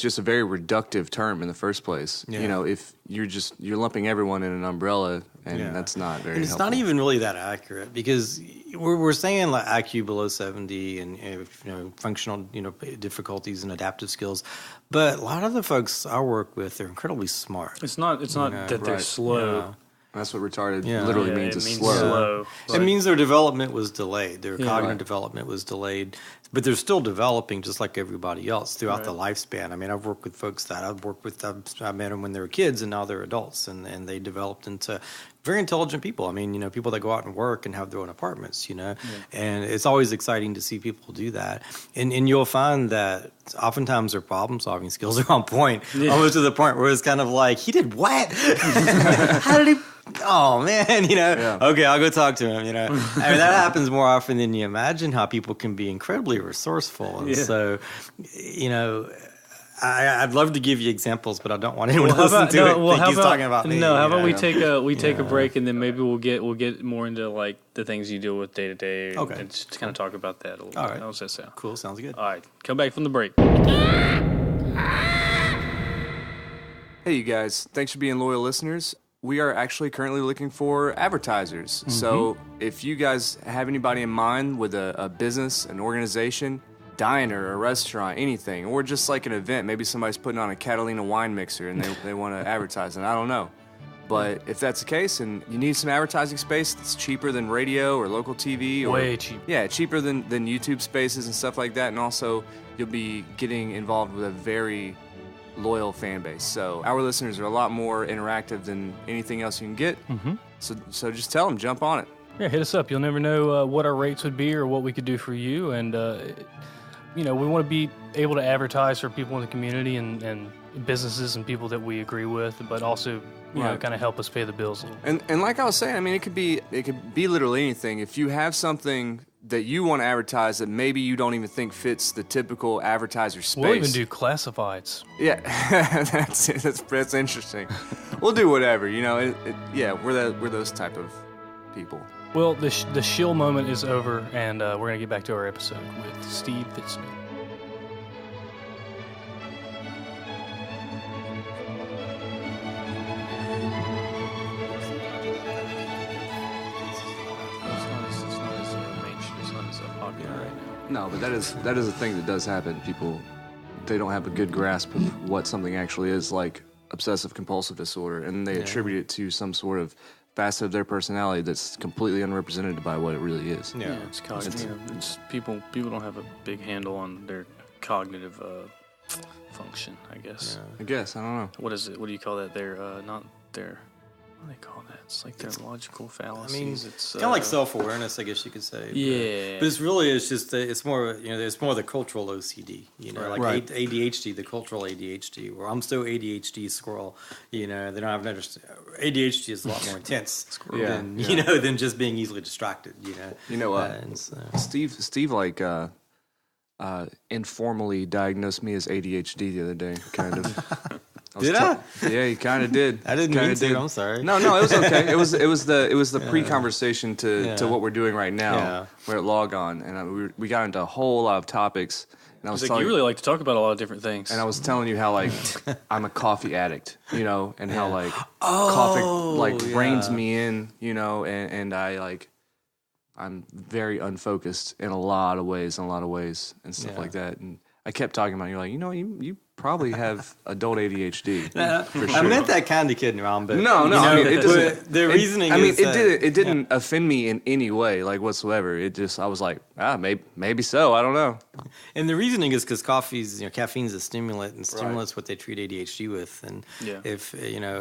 Speaker 6: just a very reductive term in the first place.
Speaker 1: Yeah.
Speaker 6: If you're lumping everyone in an umbrella, and that's not very.
Speaker 1: And it's
Speaker 6: helpful.
Speaker 1: not even really that accurate because we're saying like IQ below 70 and functional difficulties and adaptive skills, but a lot of the folks I work with are incredibly smart.
Speaker 7: It's not that they're slow.
Speaker 1: Yeah.
Speaker 6: That's what retarded literally means.
Speaker 7: It
Speaker 6: Is
Speaker 7: means
Speaker 6: slow.
Speaker 1: It means their development was delayed. Their cognitive development was delayed, but they're still developing just like everybody else throughout the lifespan. I mean, I've worked with folks that I met them when they were kids and now they're adults, and they developed into very intelligent people. I mean, people that go out and work and have their own apartments, and it's always exciting to see people do that. And you'll find that oftentimes their problem-solving skills are on point, almost to the point where it's kind of like, he did what? How did he... Oh man, okay, I'll go talk to him. I mean, that happens more often than you imagine. How people can be incredibly resourceful, and so, I'd love to give you examples, but I don't want anyone to listen to it. Think he's talking about me.
Speaker 7: No, how about we take a break and then maybe we'll get more into like the things you deal with day to day.
Speaker 1: Okay,
Speaker 7: and just kind of talk about that a little
Speaker 1: All
Speaker 7: bit.
Speaker 1: right.
Speaker 7: How does that sound?
Speaker 1: Cool, sounds good.
Speaker 7: All right, come back from the break.
Speaker 6: Hey, you guys! Thanks for being loyal listeners. We are actually currently looking for advertisers. So if you guys have anybody in mind with a business, an organization, diner, a restaurant, anything, or just like an event, maybe somebody's putting on a Catalina wine mixer and they want to advertise, and I don't know. But if that's the case and you need some advertising space that's cheaper than radio or local TV. Or,
Speaker 7: way cheaper.
Speaker 6: Yeah, cheaper than YouTube spaces and stuff like that. And also you'll be getting involved with a very loyal fan base. So our listeners are a lot more interactive than anything else you can get. So just tell them, jump on it.
Speaker 4: Yeah, hit us up. You'll never know what our rates would be or what we could do for you. And, we want to be able to advertise for people in the community and businesses and people that we agree with, but also, kind of help us pay the bills a little.
Speaker 6: And like I was saying, I mean, it could be literally anything. If you have something that you want to advertise that maybe you don't even think fits the typical advertiser space.
Speaker 4: We'll even do classifieds.
Speaker 6: Yeah, that's interesting. We'll do whatever, we're those type of people.
Speaker 4: Well, the shill moment is over, and we're going to get back to our episode with Steve Fitzner.
Speaker 7: It's not as popular right now.
Speaker 6: No, but that is a thing that does happen. People, they don't have a good grasp of what something actually is, like obsessive compulsive disorder, and they attribute it to some sort of facet of their personality that's completely unrepresented by what it really is.
Speaker 7: Yeah, it's cognitive. It's people don't have a big handle on their cognitive function, I guess.
Speaker 6: I guess, I don't know.
Speaker 7: What is it? What do you call that? Not their. What do they call that? It's like their logical fallacies.
Speaker 1: I mean,
Speaker 7: it's
Speaker 1: kind of like self-awareness, I guess you could say.
Speaker 7: Yeah.
Speaker 1: But it's just it's more it's more the cultural OCD. Like ADHD, the cultural ADHD, where I'm so ADHD squirrel. They don't have an understand. ADHD is a lot more intense than than just being easily distracted.
Speaker 6: Steve like informally diagnosed me as ADHD the other day, kind of.
Speaker 1: Did I?
Speaker 6: Yeah, he kind of did.
Speaker 1: I didn't mean to. I'm sorry.
Speaker 6: No, it was okay. It was the pre-conversation to what we're doing right now. Yeah. We're at Log On, and we got into a whole lot of topics. And I was
Speaker 7: like, you really like to talk about a lot of different things.
Speaker 6: And I was telling you how like I'm a coffee addict, and how like coffee reins me in, and I like I'm very unfocused in a lot of ways and stuff like that. And I kept talking about it. You're like, you probably have adult ADHD. For sure.
Speaker 1: I meant that kind of kidding around, but
Speaker 6: no. I mean, it doesn't.
Speaker 1: The reasoning.
Speaker 6: It didn't offend me in any way, like whatsoever. It just, I was like, maybe so. I don't know. And
Speaker 1: the reasoning is because caffeine's a stimulant, and stimulants what they treat ADHD with. And if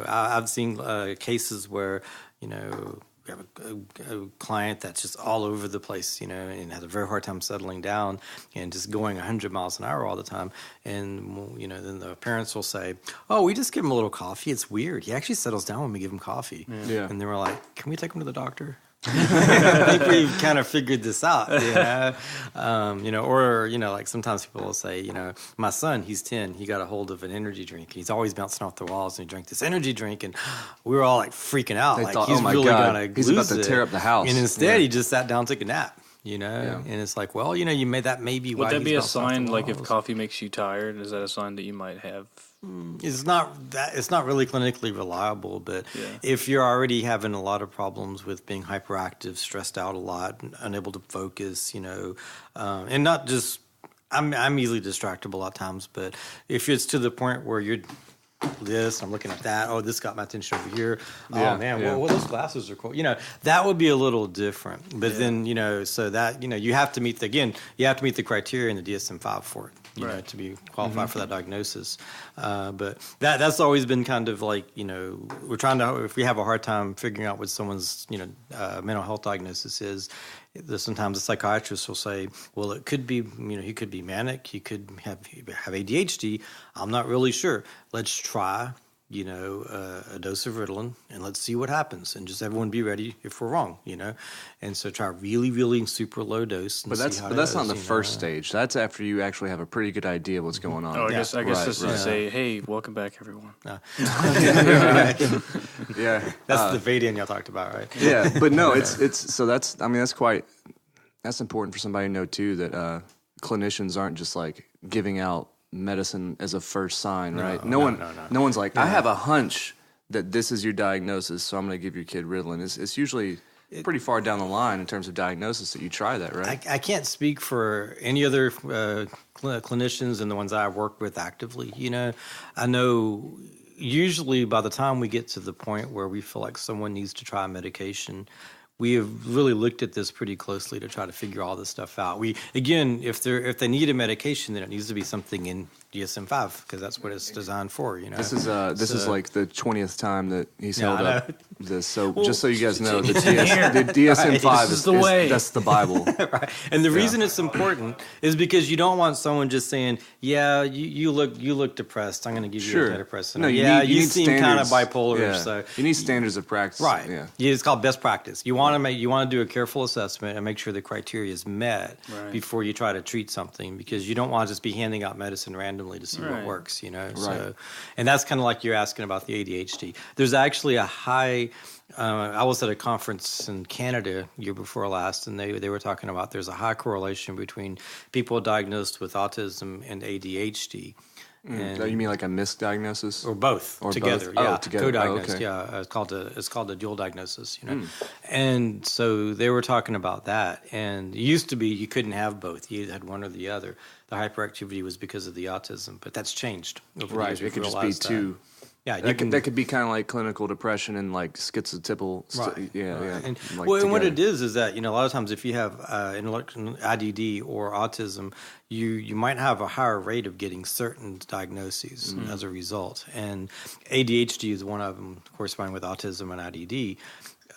Speaker 1: I've seen cases where we have a client that's just all over the place, and has a very hard time settling down and just going 100 miles an hour all the time. And, then the parents will say, oh, we just give him a little coffee. It's weird. He actually settles down when we give him coffee. Yeah. And then we're like, can we take him to the doctor? I think we've kind of figured this out, or like sometimes people will say, my son, he's 10, he got a hold of an energy drink. He's always bouncing off the walls, and he drank this energy drink, and we were all like freaking out,
Speaker 6: they
Speaker 1: like
Speaker 6: thought,
Speaker 1: he's really gonna
Speaker 6: he's about to tear up the house.
Speaker 1: And instead, he just sat down, and took a nap. And it's like, well, you made that maybe.
Speaker 7: Would that be a sign, like if coffee makes you tired? Is that a sign that you might have?
Speaker 1: It's not really clinically reliable, but if you're already having a lot of problems with being hyperactive, stressed out a lot, unable to focus, and not just, I'm easily distractible a lot of times, but if it's to the point where you're this, I'm looking at that. Oh, this got my attention over here. Oh man, well, those glasses are cool. That would be a little different. But then, so that you have to meet the criteria in the DSM-5 for it. To be qualified for that diagnosis. But that's always been kind of like, we're trying to, if we have a hard time figuring out what someone's, mental health diagnosis is, sometimes a psychiatrist will say, well, it could be, he could be manic, he could have ADHD. I'm not really sure. Let's try, a dose of Ritalin, and let's see what happens. And just everyone be ready if we're wrong, And so try really, really super low dose.
Speaker 6: But that's not the first stage. That's after you actually have a pretty good idea of what's going on.
Speaker 7: Oh, I guess this is say, hey, welcome back, everyone.
Speaker 6: Yeah,
Speaker 1: that's the Vadian y'all talked about, right?
Speaker 6: Yeah, but no, it's so that's important for somebody to know too, that clinicians aren't just like giving out medicine as a first sign, right? No one's like, I have a hunch that this is your diagnosis, so I'm going to give your kid Ritalin. It's usually pretty far down the line in terms of diagnosis that you try that, right?
Speaker 1: I can't speak for any other clinicians and the ones I work with actively. I know usually by the time we get to the point where we feel like someone needs to try medication, we have really looked at this pretty closely to try to figure all this stuff out. If they need a medication, then it needs to be something in DSM-5 because that's what it's designed for.
Speaker 6: This is like the 20th time that he's held up this. So just so you guys know, the DSM-5 is the way. That's the Bible.
Speaker 1: Right. And the reason it's important is because you don't want someone just saying, "Yeah, you look depressed. I'm going to give you an antidepressant."
Speaker 6: No, you seem kind of bipolar. Yeah. So you need standards of practice.
Speaker 1: Right. Yeah. It's called best practice. You want to do a careful assessment and make sure the criteria is met before you try to treat something, because you don't want to just be handing out medicine randomly to see what works, So, and that's kind of like you're asking about the ADHD. There's actually a high. I was at a conference in Canada year before last, and they were talking about there's a high correlation between people diagnosed with autism and ADHD.
Speaker 6: So you mean like a misdiagnosis?
Speaker 1: Or both
Speaker 6: Or
Speaker 1: together,
Speaker 6: both? Oh,
Speaker 1: yeah,
Speaker 6: together.
Speaker 1: co-diagnosed,
Speaker 6: Oh, okay.
Speaker 1: yeah. It's called a dual diagnosis, And so they were talking about that, and it used to be you couldn't have both; you had one or the other. The hyperactivity was because of the autism, but that's changed over the
Speaker 6: Right.
Speaker 1: years.
Speaker 6: It
Speaker 1: We've
Speaker 6: could just be
Speaker 1: realized
Speaker 6: two.
Speaker 1: Yeah,
Speaker 6: That could be kind of like clinical depression and like schizotypal.
Speaker 1: Right.
Speaker 6: Yeah.
Speaker 1: And,
Speaker 6: like
Speaker 1: and what
Speaker 6: together.
Speaker 1: it is that, a lot of times if you have IDD or autism, you might have a higher rate of getting certain diagnoses as a result. And ADHD is one of them, corresponding with autism and IDD.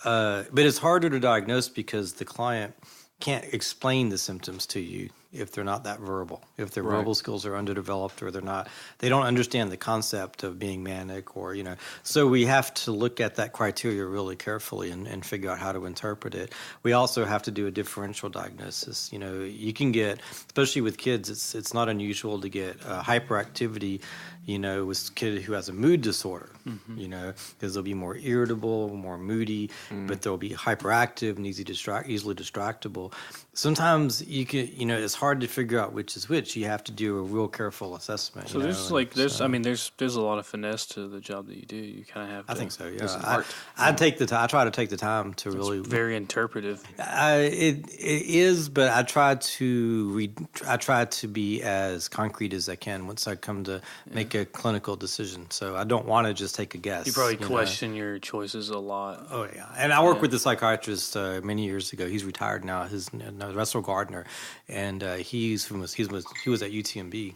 Speaker 1: But it's harder to diagnose because the client can't explain the symptoms to you if they're not that verbal, if their verbal skills are underdeveloped, or they don't understand the concept of being manic, or so we have to look at that criteria really carefully and figure out how to interpret it. We also have to do a differential diagnosis. You can get, especially with kids, it's not unusual to get hyperactivity with a kid who has a mood disorder, because they'll be more irritable, more moody, but they'll be hyperactive and easily distractible. Sometimes it's hard to figure out which is which. You have to do a real careful assessment.
Speaker 7: So there's a lot of finesse to the job that you do. You kind of have to.
Speaker 1: I think so. Yeah, I try to take the time to really.
Speaker 7: Very interpretive.
Speaker 1: It is, but I try to be as concrete as I can once I come to make a clinical decision. So I don't want to just take a guess.
Speaker 7: You probably question your choices a lot.
Speaker 1: Oh yeah, and I worked with a psychiatrist many years ago. He's retired now. His Russell Gardner, and he was at UTMB.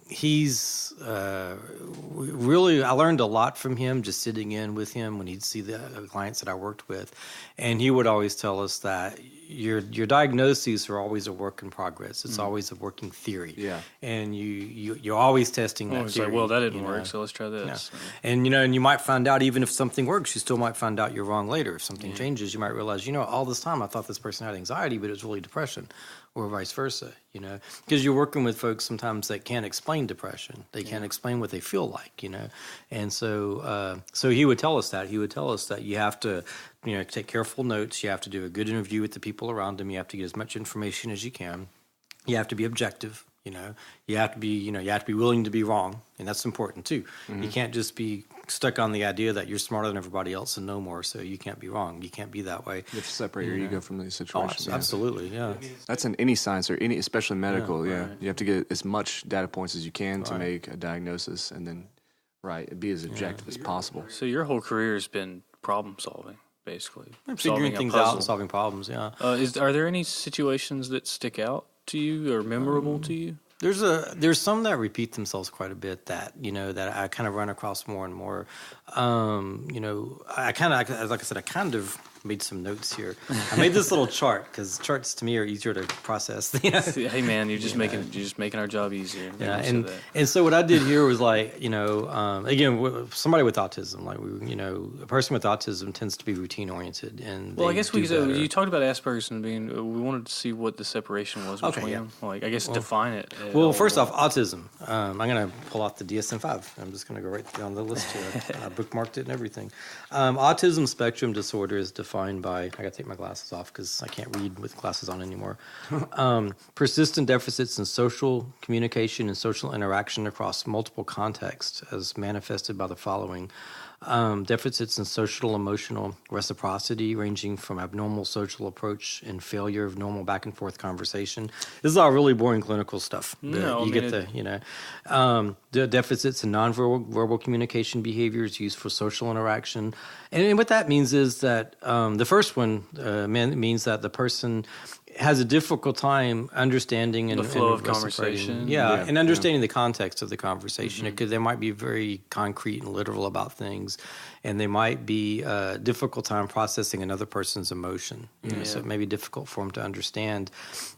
Speaker 1: He's really, I learned a lot from him just sitting in with him when he'd see the clients that I worked with, and he would always tell us that your diagnoses are always a work in progress. It's always a working theory.
Speaker 6: Yeah.
Speaker 1: And you're always testing that
Speaker 7: It's
Speaker 1: theory.
Speaker 7: like, well, that didn't work, so let's try this.
Speaker 1: Yeah. And and you might find out, even if something works, you still might find out you're wrong later. If something changes, you might realize, all this time I thought this person had anxiety, but it was really depression, or vice versa. Because you're working with folks sometimes that can't explain depression. They can't explain what they feel like. And so he would tell us that. He would tell us that you have to take careful notes. You have to do a good interview with the people around them. You have to get as much information as you can. You have to be objective. You have to be willing to be wrong, and that's important too. You can't just be stuck on the idea that you're smarter than everybody else and no more, so you can't be wrong. You can't be that way.
Speaker 6: You have to separate your ego from the situation.
Speaker 1: Absolutely, yeah.
Speaker 6: That's in any science or especially medical. Yeah,
Speaker 1: right.
Speaker 6: You have to get as much data points as you can to make a diagnosis, and then be as objective as possible.
Speaker 7: So your whole career has been problem solving, basically.
Speaker 1: Figuring things out and solving problems, yeah.
Speaker 7: Are there any situations that stick out to you or memorable to you?
Speaker 1: There's some that repeat themselves quite a bit that I kind of run across more and more. I kind of made some notes here. I made this little chart because charts to me are easier to process.
Speaker 7: Hey man, you're just making our job easier.
Speaker 1: Yeah, and so what I did here was again, somebody with autism, a person with autism tends to be routine oriented, and
Speaker 7: I guess you talked about Asperger's and being. We wanted to see what the separation was between them. I guess define it.
Speaker 1: Well, first off, autism. I'm going to pull out the DSM-5. I'm just going to go right down the list here. I bookmarked it and everything. Autism spectrum disorder is defined by, I got to take my glasses off because I can't read with glasses on anymore. Persistent deficits in social communication and social interaction across multiple contexts as manifested by the following. Deficits in social emotional reciprocity ranging from abnormal social approach and failure of normal back and forth conversation. This is all really boring clinical stuff. The deficits in nonverbal communication behaviors used for social interaction. And what that means is that the first one means that the person has a difficult time understanding and
Speaker 7: the flow of conversation.
Speaker 1: And understanding the context of the conversation. Because they might be very concrete and literal about things, and they might be a difficult time processing another person's emotion. So it may be difficult for them to understand,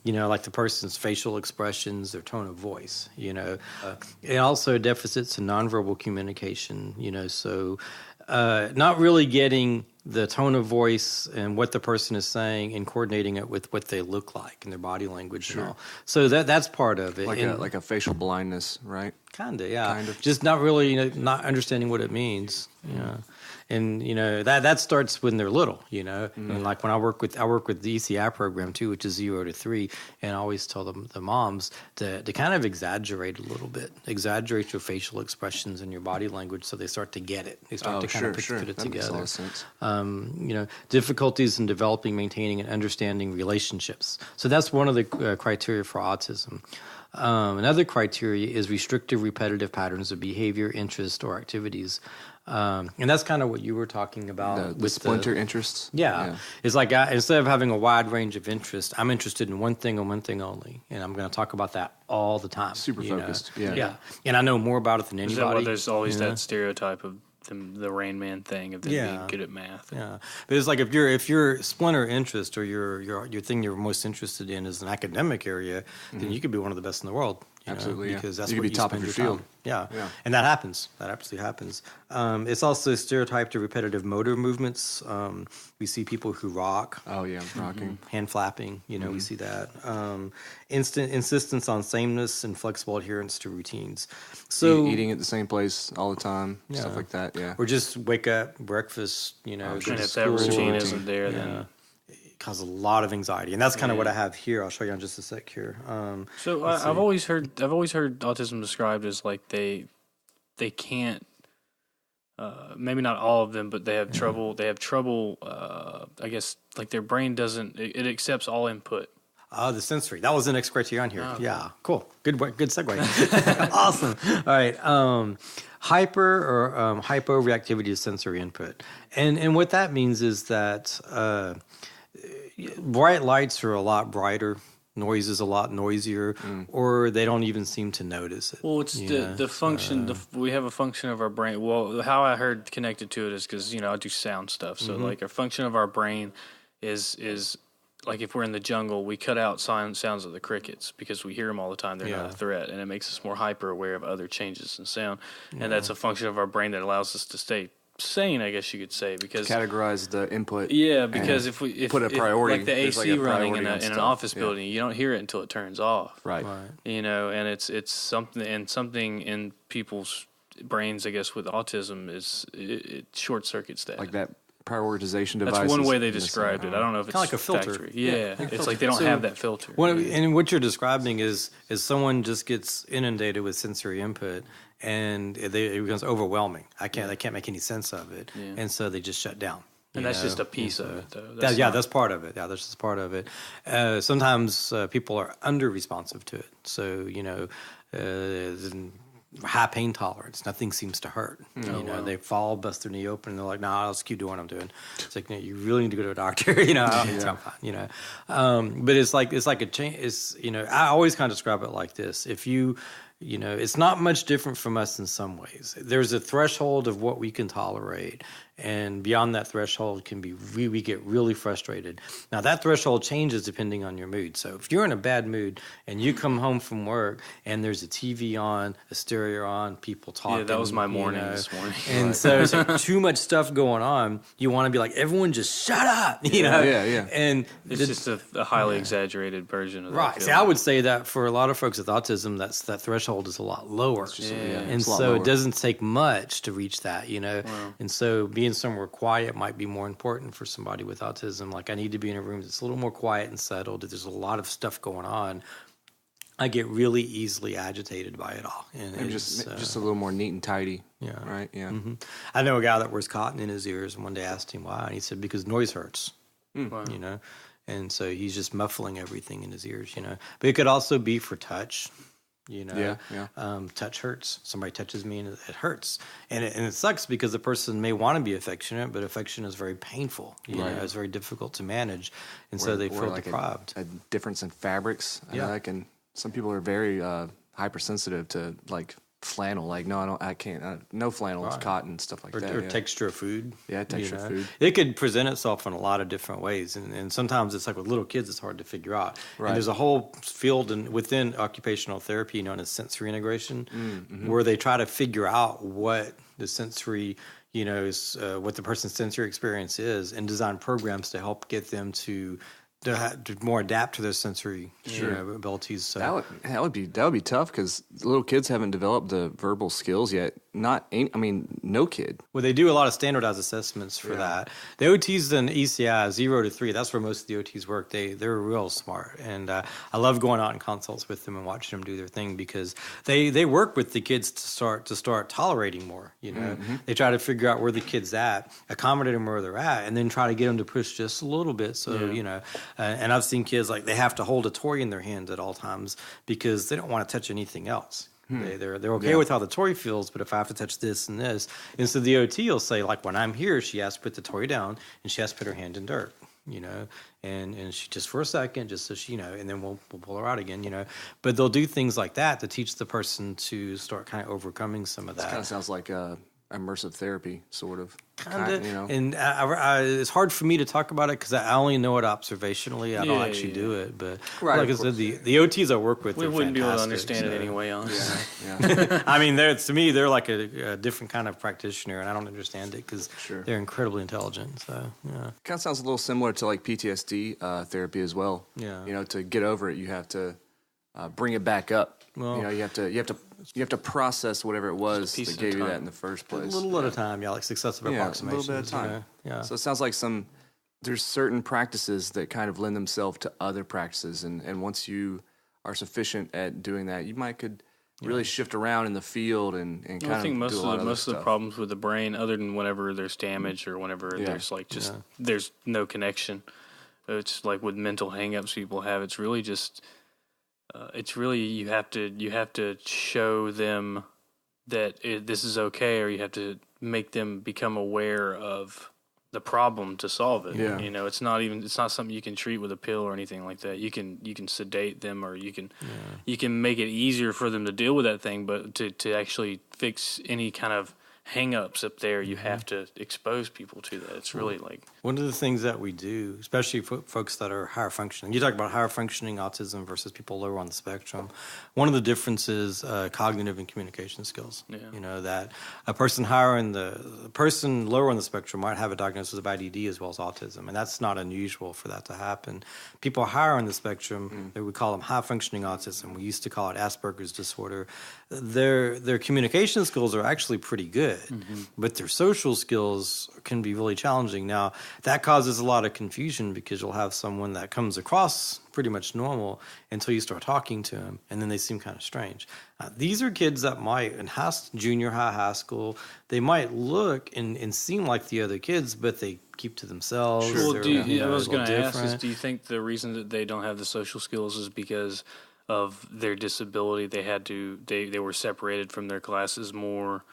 Speaker 1: like the person's facial expressions, their tone of voice. And also deficits in nonverbal communication. So not really getting the tone of voice and what the person is saying and coordinating it with what they look like and their body language and all. So that's part of it.
Speaker 6: Like a facial blindness, right?
Speaker 1: Kind of, yeah.
Speaker 6: Kind of.
Speaker 1: Just not really, not understanding what it means. Yeah. And that starts when they're little, and like when I work with the ECI program too, which is 0 to 3, and I always tell them, the moms, to kind of exaggerate a little bit, exaggerate your facial expressions and your body language, so they start to get it. They start to kind of put it
Speaker 6: that
Speaker 1: together.
Speaker 6: Makes a lot of sense.
Speaker 1: Difficulties in developing, maintaining, and understanding relationships. So that's one of the criteria for autism. Another criteria is restrictive, repetitive patterns of behavior, interest, or activities. And that's kind of what you were talking about.
Speaker 6: The splinter interests?
Speaker 1: Yeah. It's like instead of having a wide range of interest, I'm interested in one thing and one thing only. And I'm going to talk about that all the time.
Speaker 6: Super focused. Yeah.
Speaker 1: And I know more about it than anybody.
Speaker 7: Is that why there's always that stereotype of the Rain Man thing of them being good at math?
Speaker 1: Yeah, but it's like if your splinter interest or your thing you're most interested in is an academic area, then you could be one of the best in the world.
Speaker 6: Absolutely,
Speaker 1: because that's
Speaker 6: you could
Speaker 1: what
Speaker 6: be top of your field.
Speaker 1: Yeah, and that happens. That absolutely happens. It's also stereotyped to repetitive motor movements. We see people who rock.
Speaker 6: Oh yeah, rocking,
Speaker 1: hand flapping. We see that. Insistence on sameness and flexible adherence to routines. So
Speaker 6: eating at the same place all the time, stuff like that. Yeah,
Speaker 1: or just wake up, breakfast. Go
Speaker 7: and
Speaker 1: to
Speaker 7: if
Speaker 1: school.
Speaker 7: that routine isn't there, then
Speaker 1: it causes a lot of anxiety, and that's kind of what I have here. I'll show you in just a sec here.
Speaker 7: So I've always heard autism described as like they can't. Maybe not all of them, but they have trouble. They have trouble. I guess like their brain doesn't. It accepts all input.
Speaker 1: The sensory. That was the next criterion here. Oh, yeah, cool. Good segue. Awesome. All right. Hyper or hypo-reactivity to sensory input. And what that means is that bright lights are a lot brighter, noise is a lot noisier, or they don't even seem to notice it.
Speaker 7: Well, it's the function. We have a function of our brain. Well, how I heard connected to it is because I do sound stuff. So like a function of our brain is like if we're in the jungle, we cut out sounds of the crickets because we hear them all the time. They're not a threat, and it makes us more hyper aware of other changes in sound. And that's a function of our brain that allows us to stay sane, I guess you could say, because
Speaker 6: categorize the input.
Speaker 7: Yeah, because if
Speaker 6: put a priority,
Speaker 7: like the AC
Speaker 6: like
Speaker 7: running in an office building, you don't hear it until it turns off.
Speaker 6: Right.
Speaker 7: And it's something in people's brains, I guess, with autism is it short circuits that.
Speaker 6: Like that prioritization device.
Speaker 7: That's one way they described it. I don't know if it's
Speaker 1: kind of like a filter.
Speaker 7: Factory. Yeah, it's like they don't have that filter.
Speaker 1: And what you're describing is someone just gets inundated with sensory input, and it becomes overwhelming. They can't make any sense of it, and so they just shut down.
Speaker 7: And that's just a piece of it, though.
Speaker 1: That's part of it. Yeah, that's just part of it. Sometimes people are under responsive to it, so high pain tolerance. Nothing seems to hurt. They fall, bust their knee open, and they're like, "Nah, I'll just keep doing what I'm doing." It's like, no, you really need to go to a doctor. I'm fine. But it's like a change. It's I always kind of describe it like this: if you it's not much different from us in some ways. There's a threshold of what we can tolerate, and beyond that threshold can be we get really frustrated. Now that threshold changes depending on your mood. So if you're in a bad mood and you come home from work and there's a TV on, a stereo on, people talking.
Speaker 7: Yeah, that was my morning this morning.
Speaker 1: And so it's like too much stuff going on. You want to be like, everyone just shut up.
Speaker 6: Yeah.
Speaker 1: And
Speaker 7: it's just a highly exaggerated version of that.
Speaker 1: Right. See, I would say that for a lot of folks with autism, that threshold is a lot lower. And so it doesn't take much to reach that, Wow. And so being somewhere quiet might be more important for somebody with autism. Like, I need to be in a room that's a little more quiet and settled. If there's a lot of stuff going on, I get really easily agitated by it all. And
Speaker 6: just a little more neat and tidy.
Speaker 1: Yeah.
Speaker 6: Right. Yeah.
Speaker 1: Mm-hmm. I know a guy that wears cotton in his ears, and one day I asked him why, and he said because noise hurts.
Speaker 7: Wow.
Speaker 1: And so he's just muffling everything in his ears. But it could also be for touch. Touch hurts. Somebody touches me and it hurts, and it sucks because the person may want to be affectionate, but affection is very painful. It's very difficult to manage, and so they feel deprived.
Speaker 6: A difference in fabrics. And some people are very hypersensitive to like flannel. Like, no, I can't. No flannel. It's cotton, stuff like that.
Speaker 1: Or texture of food.
Speaker 6: Yeah, texture of food.
Speaker 1: It could present itself in a lot of different ways, and sometimes it's like with little kids, it's hard to figure out. Right. And there's a whole field within occupational therapy known as sensory integration, where they try to figure out what the sensory, is what the person's sensory experience is, and design programs to help get them to to more adapt to their sensory abilities. So
Speaker 6: that would be tough because little kids haven't developed the verbal skills yet. No kid.
Speaker 1: Well, they do a lot of standardized assessments for that. The OTs and ECI 0 to 3. That's where most of the OTs work. They're real smart, and I love going out in consults with them and watching them do their thing because they work with the kids to start tolerating more. They try to figure out where the kid's at, accommodate them where they're at, and then try to get them to push just a little bit. So and I've seen kids like they have to hold a toy in their hand at all times because they don't want to touch anything else. They're okay with how the toy feels, but if I have to touch this and this, and so the OT will say, like, when I'm here, she has to put the toy down and she has to put her hand in dirt, and she just for a second, just so she, and then we'll pull her out again, But they'll do things like that to teach the person to start kind of overcoming some of that.
Speaker 6: Kind of sounds like immersive therapy, sort of.
Speaker 1: Kind of, and it's hard for me to talk about it because I only know it observationally. I don't actually do it, but like I said, the OTs I work with,
Speaker 7: we wouldn't be able to understand it anyway. Honestly,
Speaker 1: I mean, to me, they're like a different kind of practitioner, and I don't understand it because they're incredibly intelligent. So, kind
Speaker 6: of sounds a little similar to like PTSD therapy as well.
Speaker 1: Yeah,
Speaker 6: to get over it, you have to bring it back up. Well, you have to process whatever it was that gave you that in the first place.
Speaker 1: A little at a time, like successive approximations.
Speaker 6: A little bit at a time. So it sounds like there's certain practices that kind of lend themselves to other practices, and once you are sufficient at doing that, you could really shift around in the field and kind of.
Speaker 7: I think most
Speaker 6: do a lot
Speaker 7: of the problems with the brain, other than whenever there's damage or whenever there's there's no connection. It's like with mental hangups people have. It's really just. You have to show them that this is okay, or you have to make them become aware of the problem to solve it.
Speaker 6: Yeah.
Speaker 7: It's not something you can treat with a pill or anything like that. You can sedate them, or you can make it easier for them to deal with that thing, but to actually fix any kind of hang-ups up there, you have to expose people to that. It's really like...
Speaker 1: One of the things that we do, especially for folks that are higher functioning, you talk about higher functioning autism versus people lower on the spectrum. One of the differences cognitive and communication skills. Yeah. That a person lower on the spectrum might have a diagnosis of IDD as well as autism, and that's not unusual for that to happen. People higher on the spectrum, we call them high functioning autism. We used to call it Asperger's disorder. Their communication skills are actually pretty good. But their social skills can be really challenging. Now, that causes a lot of confusion because you'll have someone that comes across pretty much normal until you start talking to them, and then they seem kind of strange. These are kids that might, in junior high school, they might look and seem like the other kids, but they keep to themselves.
Speaker 7: Sure. Well, I was going to ask is, do you think the reason that they don't have the social skills is because of their disability? They were separated from their classes more,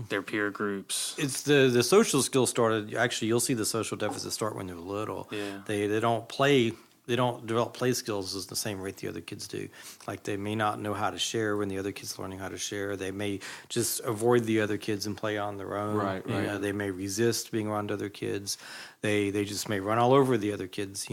Speaker 7: their peer groups.
Speaker 1: It's the social skills started. Actually, you'll see the social deficits start when they're little.
Speaker 7: Yeah.
Speaker 1: They don't play. They don't develop play skills at the same rate the other kids do. Like they may not know how to share when the other kid's learning how to share. They may just avoid the other kids and play on their own.
Speaker 6: Right.
Speaker 1: They may resist being around other kids. They just may run all over the other kids.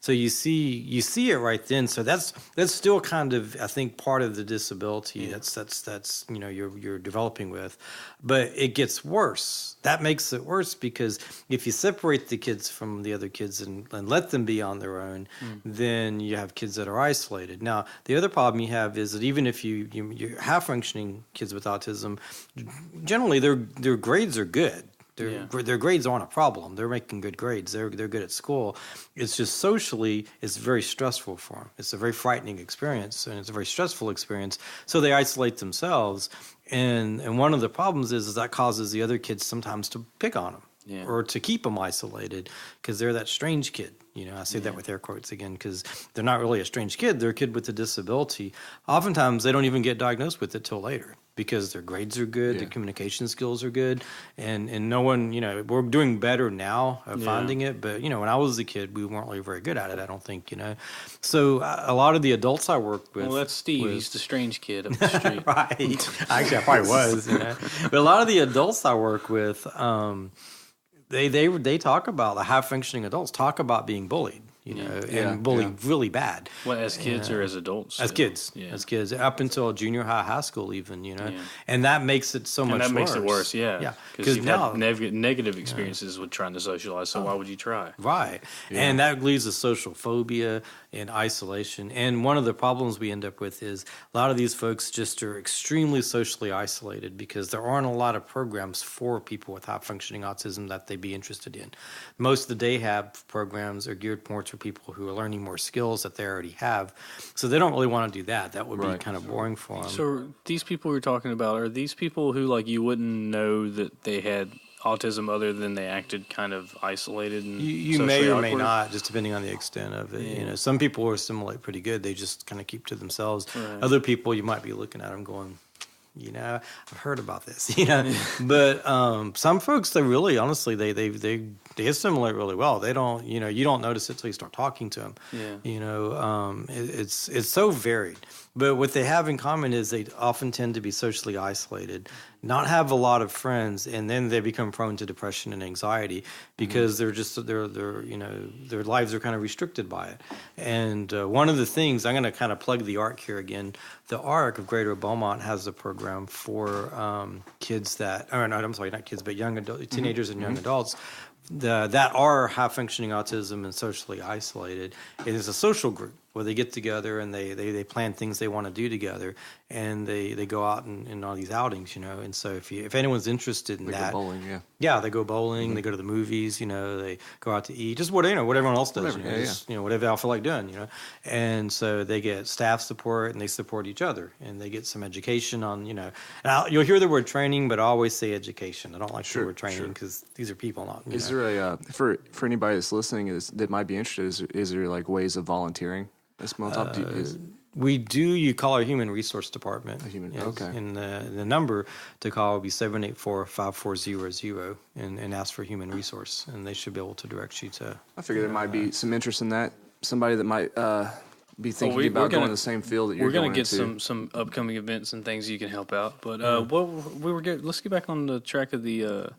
Speaker 1: So you see it right then. So that's still kind of, I think, part of the disability that's you're developing with, but it gets worse. That makes it worse because if you separate the kids from the other kids and let them be on their own, then you have kids that are isolated. Now, the other problem you have is that even if you have functioning kids with autism, generally their grades are good. Their grades aren't a problem. They're making good grades. They're good at school. It's just socially, it's very stressful for them. It's a very frightening experience, and it's a very stressful experience. So they isolate themselves, and one of the problems is that causes the other kids sometimes to pick on them or to keep them isolated because they're that strange kid. I say that with air quotes again because they're not really a strange kid. They're a kid with a disability. Oftentimes, they don't even get diagnosed with it till later because their grades are good, their communication skills are good, and no one, we're doing better now of finding it. But, when I was a kid, we weren't really very good at it, I don't think, So a lot of the adults I work with...
Speaker 7: Well, that's Steve. He's the strange kid up the street.
Speaker 1: Right. Actually, I probably was, But a lot of the adults I work with... They talk about, the high-functioning adults talk about being bullied. and bullied really bad.
Speaker 7: Well, as kids or as adults?
Speaker 1: As kids, up until junior high school even, and that makes it so much worse.
Speaker 7: And that makes it worse, because you've
Speaker 1: now,
Speaker 7: had negative experiences with trying to socialize, so why would you try?
Speaker 1: Right, and that leads to social phobia and isolation. And one of the problems we end up with is a lot of these folks just are extremely socially isolated because there aren't a lot of programs for people with high-functioning autism that they'd be interested in. Most of the day hab programs are geared more to people who are learning more skills that they already have, so they don't really want to do that. That would be kind of boring for them.
Speaker 7: So these people we're talking about, are these people who, like, you wouldn't know that they had autism other than they acted kind of isolated and
Speaker 1: you may or may not, just depending on the extent of it. Some people assimilate pretty good. They just kind of keep to themselves. Right. Other people, you might be looking at them going, I've heard about this, but some folks, they really, honestly, they assimilate really well. They don't, you don't notice it till you start talking to them. It's so varied. But what they have in common is they often tend to be socially isolated, not have a lot of friends, and then they become prone to depression and anxiety because their lives are kind of restricted by it. And one of the things, I'm going to kind of plug the ARC here again. The ARC of Greater Beaumont has a program for kids that, not kids, but young adult, teenagers and young adults that are high-functioning autism and socially isolated. It is a social group where they get together and they plan things they want to do together, and they go out and all these outings, And so if anyone's interested in that,
Speaker 6: go bowling,
Speaker 1: they go bowling, they go to the movies, they go out to eat, just what everyone else does, whatever they all feel like doing, And so they get staff support and they support each other, and they get some education on, And you'll hear the word training, but I always say education. I don't like the word training because these are people, not.
Speaker 6: Is there for anybody that's listening that might be interested? Is there like ways of volunteering?
Speaker 1: We do. You call our human resource department.
Speaker 6: Okay.
Speaker 1: And the number to call will be 784-5400 and ask for human resource, and they should be able to direct you to.
Speaker 6: I figure there might be some interest in that. Somebody that might be thinking about going to the same field that you're going to.
Speaker 7: We're going to get some upcoming events and things you can help out. But let's get back on the track of the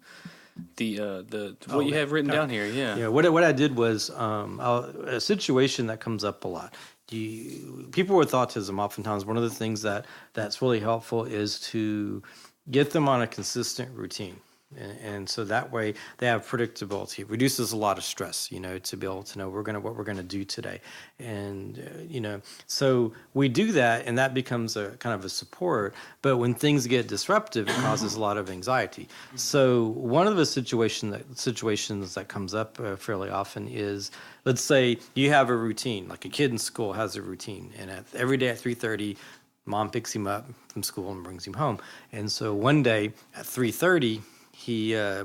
Speaker 7: what you have written down here.
Speaker 1: Yeah. What I did was a situation that comes up a lot. People with autism, oftentimes one of the things that's really helpful is to get them on a consistent routine. And so that way they have predictability. It reduces a lot of stress, to be able to know what we're gonna do today. And so we do that, and that becomes a kind of a support. But when things get disruptive, it causes a lot of anxiety. So one of the situations that comes up fairly often is, let's say you have a routine, like a kid in school has a routine, and every day at 3:30. Mom picks him up from school and brings him home. And so one day at 3:30,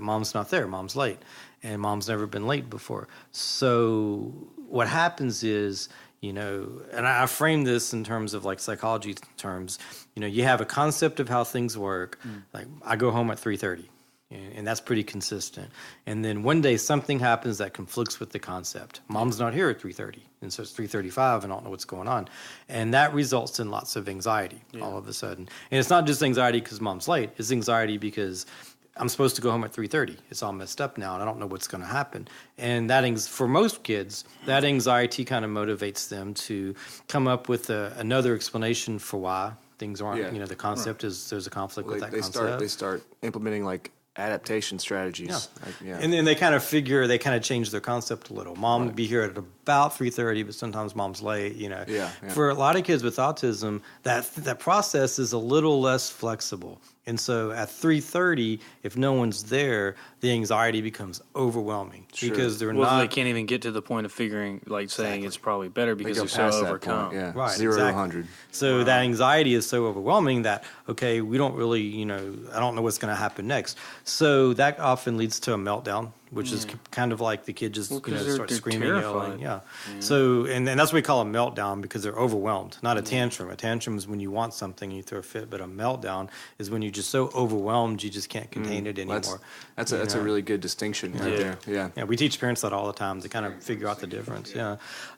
Speaker 1: mom's not there, mom's late, and mom's never been late before. So what happens is, and I frame this in terms of like psychology terms, you have a concept of how things work. Like I go home at 3:30. And that's pretty consistent. And then one day something happens that conflicts with the concept. Mom's not here at 3:30, and so it's 3:35, and I don't know what's going on. And that results in lots of anxiety all of a sudden. And it's not just anxiety because mom's late. It's anxiety because I'm supposed to go home at 3:30. It's all messed up now, and I don't know what's going to happen. And for most kids, that anxiety kind of motivates them to come up with another explanation for why things aren't. The concept is there's a conflict with that concept.
Speaker 6: They start implementing like adaptation strategies.
Speaker 1: And then they kind of change their concept a little. Mom would be here at about 3:30, but sometimes mom's late, For a lot of kids with autism, that process is a little less flexible. And so at 3:30, if no one's there, the anxiety becomes overwhelming because they
Speaker 7: can't even get to the point of figuring, saying it's probably better because they're so overcome.
Speaker 1: Right,
Speaker 6: 0 to 100.
Speaker 1: So that anxiety is so overwhelming that, okay, we don't really, I don't know what's going to happen next. So that often leads to a meltdown, which is kind of like the kid just starts screaming, yelling. So and that's what we call a meltdown because they're overwhelmed, not a tantrum. A tantrum is when you want something, you throw a fit, but a meltdown is when you're just so overwhelmed you just can't contain it anymore.
Speaker 6: That's a really good distinction right there.
Speaker 1: Yeah, we teach parents that all the time to kind of figure out the difference.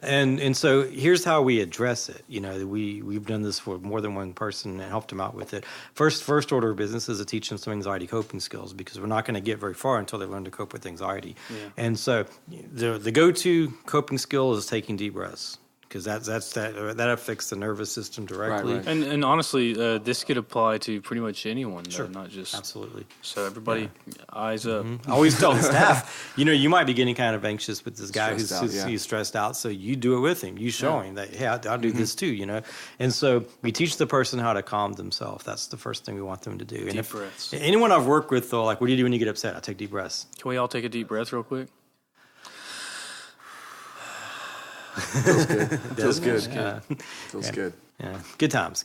Speaker 1: And so here's how we address it. We've done this for more than one person and helped them out with it. First order of business is to teach them some anxiety coping skills because we're not going to get very far until they learn to cope with anxiety. anxiety.
Speaker 7: Yeah.
Speaker 1: And so the go-to coping skill is taking deep breaths, because that affects the nervous system directly.
Speaker 6: Right.
Speaker 7: And honestly, this could apply to pretty much anyone, though,
Speaker 1: Sure.
Speaker 7: not just.
Speaker 1: Absolutely.
Speaker 7: So everybody, eyes up.
Speaker 1: I always tell the staff, you might be getting kind of anxious with this guy
Speaker 6: Stressed out,
Speaker 1: who's stressed out, so you do it with him. You show him that, hey, I'll do this too, And so we teach the person how to calm themselves. That's the first thing we want them to do. And
Speaker 7: Deep breaths.
Speaker 1: Anyone I've worked with, though, like, what do you do when you get upset? I take deep breaths.
Speaker 7: Can we all take a deep breath real quick?
Speaker 6: Feels good. Feels good.
Speaker 1: Yeah.
Speaker 6: Feels good.
Speaker 1: Yeah, good times.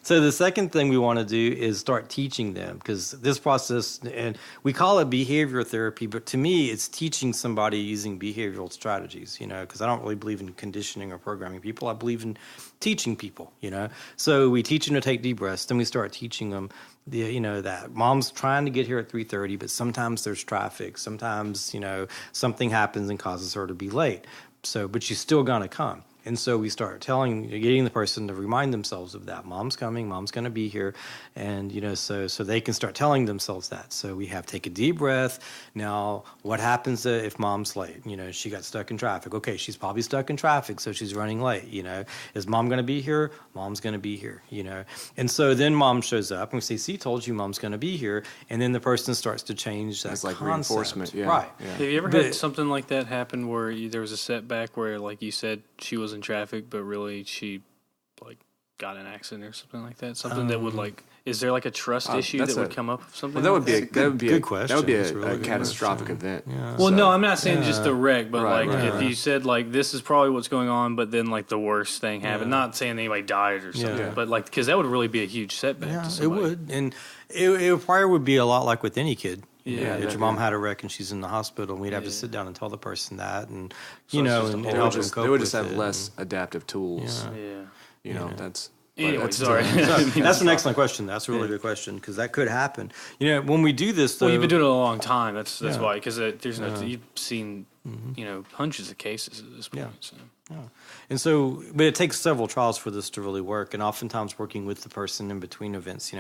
Speaker 1: So the second thing we want to do is start teaching them, because this process, and we call it behavioral therapy, but to me, it's teaching somebody using behavioral strategies, because I don't really believe in conditioning or programming people. I believe in teaching people, So we teach them to take deep breaths, then we start teaching them that mom's trying to get here at 3:30, but sometimes there's traffic. Sometimes, something happens and causes her to be late. So, but she's still gonna come. And so we start getting the person to remind themselves of that. Mom's coming, mom's going to be here. And, so they can start telling themselves that. So we have take a deep breath. Now, what happens if mom's late? She got stuck in traffic. Okay, she's probably stuck in traffic, so she's running late. Is mom going to be here? Mom's going to be here, And so then mom shows up and we say, see, told you mom's going to be here. And then the person starts to change that
Speaker 6: It's like
Speaker 1: concept.
Speaker 6: reinforcement. Yeah.
Speaker 1: Right.
Speaker 6: Yeah.
Speaker 7: Have you ever had something like that happen where there was a setback where, like you said, she was in traffic, but really she got in an accident or something like that? Something that would is there like a trust issue that would come up? Something.
Speaker 6: Well, that would be a
Speaker 1: good question.
Speaker 6: That would be
Speaker 1: That's
Speaker 6: a,
Speaker 1: a really
Speaker 6: a
Speaker 1: good
Speaker 6: catastrophic
Speaker 1: question.
Speaker 6: event.
Speaker 1: Yeah.
Speaker 7: Well, no, I'm not saying just the wreck, but
Speaker 6: Right,
Speaker 7: if you said this is probably what's going on, but then the worst thing happened. Not saying anybody died or something,
Speaker 1: Yeah.
Speaker 7: but because that would really be a huge setback.
Speaker 1: Yeah,
Speaker 7: to
Speaker 1: it
Speaker 7: somebody.
Speaker 1: would. And it probably would be a lot like with any kid.
Speaker 7: Yeah,
Speaker 1: If your mom had a wreck and she's in the hospital, and we'd have to sit down and tell the person that, and
Speaker 7: So it's just a
Speaker 1: and
Speaker 7: whole-
Speaker 1: help them cope
Speaker 6: They would just
Speaker 1: with
Speaker 6: have
Speaker 1: it.
Speaker 6: less adaptive tools.
Speaker 7: Yeah.
Speaker 6: That's.
Speaker 7: Anyway,
Speaker 6: that's
Speaker 7: sorry.
Speaker 1: That's an excellent question. That's a really good question, because that could happen. When we do this, though,
Speaker 7: Well, you've been doing it a long time. That's why, because there's you've seen hundreds of cases at this point.
Speaker 1: Yeah.
Speaker 7: So.
Speaker 1: And so, but it takes several trials for this to really work, and oftentimes working with the person in between events,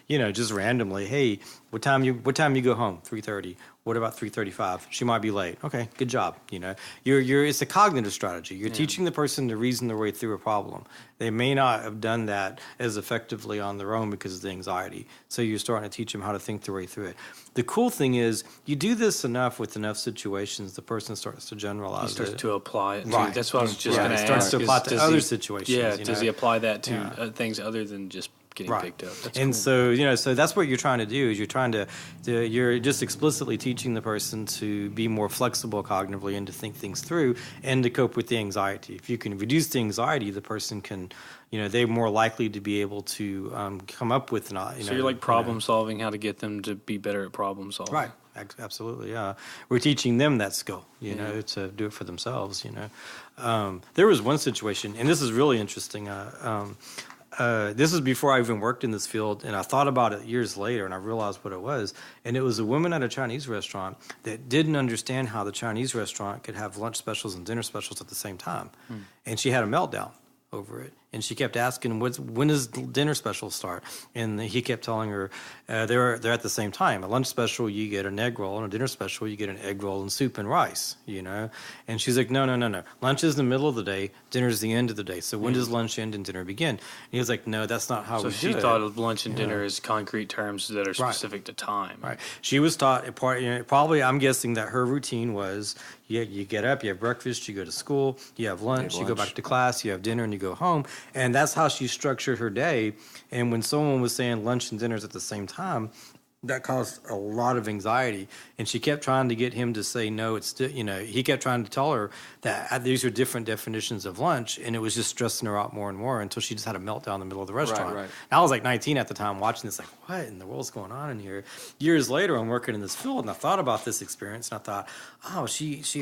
Speaker 1: just randomly, hey, what time you go home? 3:30. What about 3:35? She might be late. Okay, good job. It's a cognitive strategy. You're teaching the person to reason their way through a problem. They may not have done that as effectively on their own because of the anxiety. So you're starting to teach them how to think their way through it. The cool thing is, you do this enough with enough situations, the person starts to generalize
Speaker 7: He starts
Speaker 1: it.
Speaker 7: to apply it.
Speaker 1: Right.
Speaker 7: Too. That's what I was just going to ask.
Speaker 1: It starts to apply to
Speaker 7: does
Speaker 1: other
Speaker 7: he-
Speaker 1: situations.
Speaker 7: Yeah. Does he apply that to
Speaker 1: Yeah.
Speaker 7: things other than just getting
Speaker 1: Right.
Speaker 7: picked up? That's
Speaker 1: And
Speaker 7: cool.
Speaker 1: so that's what you're trying to do, is you're just explicitly teaching the person to be more flexible cognitively and to think things through and to cope with the anxiety. If you can reduce the anxiety, the person can, they're more likely to be able to come up with
Speaker 7: So you're problem solving, how to get them to be better at problem solving.
Speaker 1: Right. Absolutely, yeah. We're teaching them that skill, to do it for themselves, There was one situation, and this is really interesting. This is before I even worked in this field, and I thought about it years later, and I realized what it was. And it was a woman at a Chinese restaurant that didn't understand how the Chinese restaurant could have lunch specials and dinner specials at the same time. And she had a meltdown over it. And she kept asking, when does dinner special start? And he kept telling her, they're at the same time. A lunch special, you get an egg roll, and a dinner special, you get an egg roll and soup and rice, And she's like, no. Lunch is the middle of the day, dinner's the end of the day. So when does lunch end and dinner begin? And he was like, no, that's not how we do it.
Speaker 7: So she thought of lunch and dinner as concrete terms that are specific to time.
Speaker 1: Right. She was taught, probably, I'm guessing that her routine was, you get up, you have breakfast, you go to school, you have lunch, you go back to class, you have dinner, and you go home. And that's how she structured her day. And when someone was saying lunch and dinners at the same time, that caused a lot of anxiety. And she kept trying to get him to say, no, he kept trying to tell her that these are different definitions of lunch. And it was just stressing her out more and more until she just had a meltdown in the middle of the restaurant.
Speaker 6: Right.
Speaker 1: And I was like 19 at the time watching this, like, what in the world's going on in here? Years later, I'm working in this field, and I thought about this experience, and I thought, oh,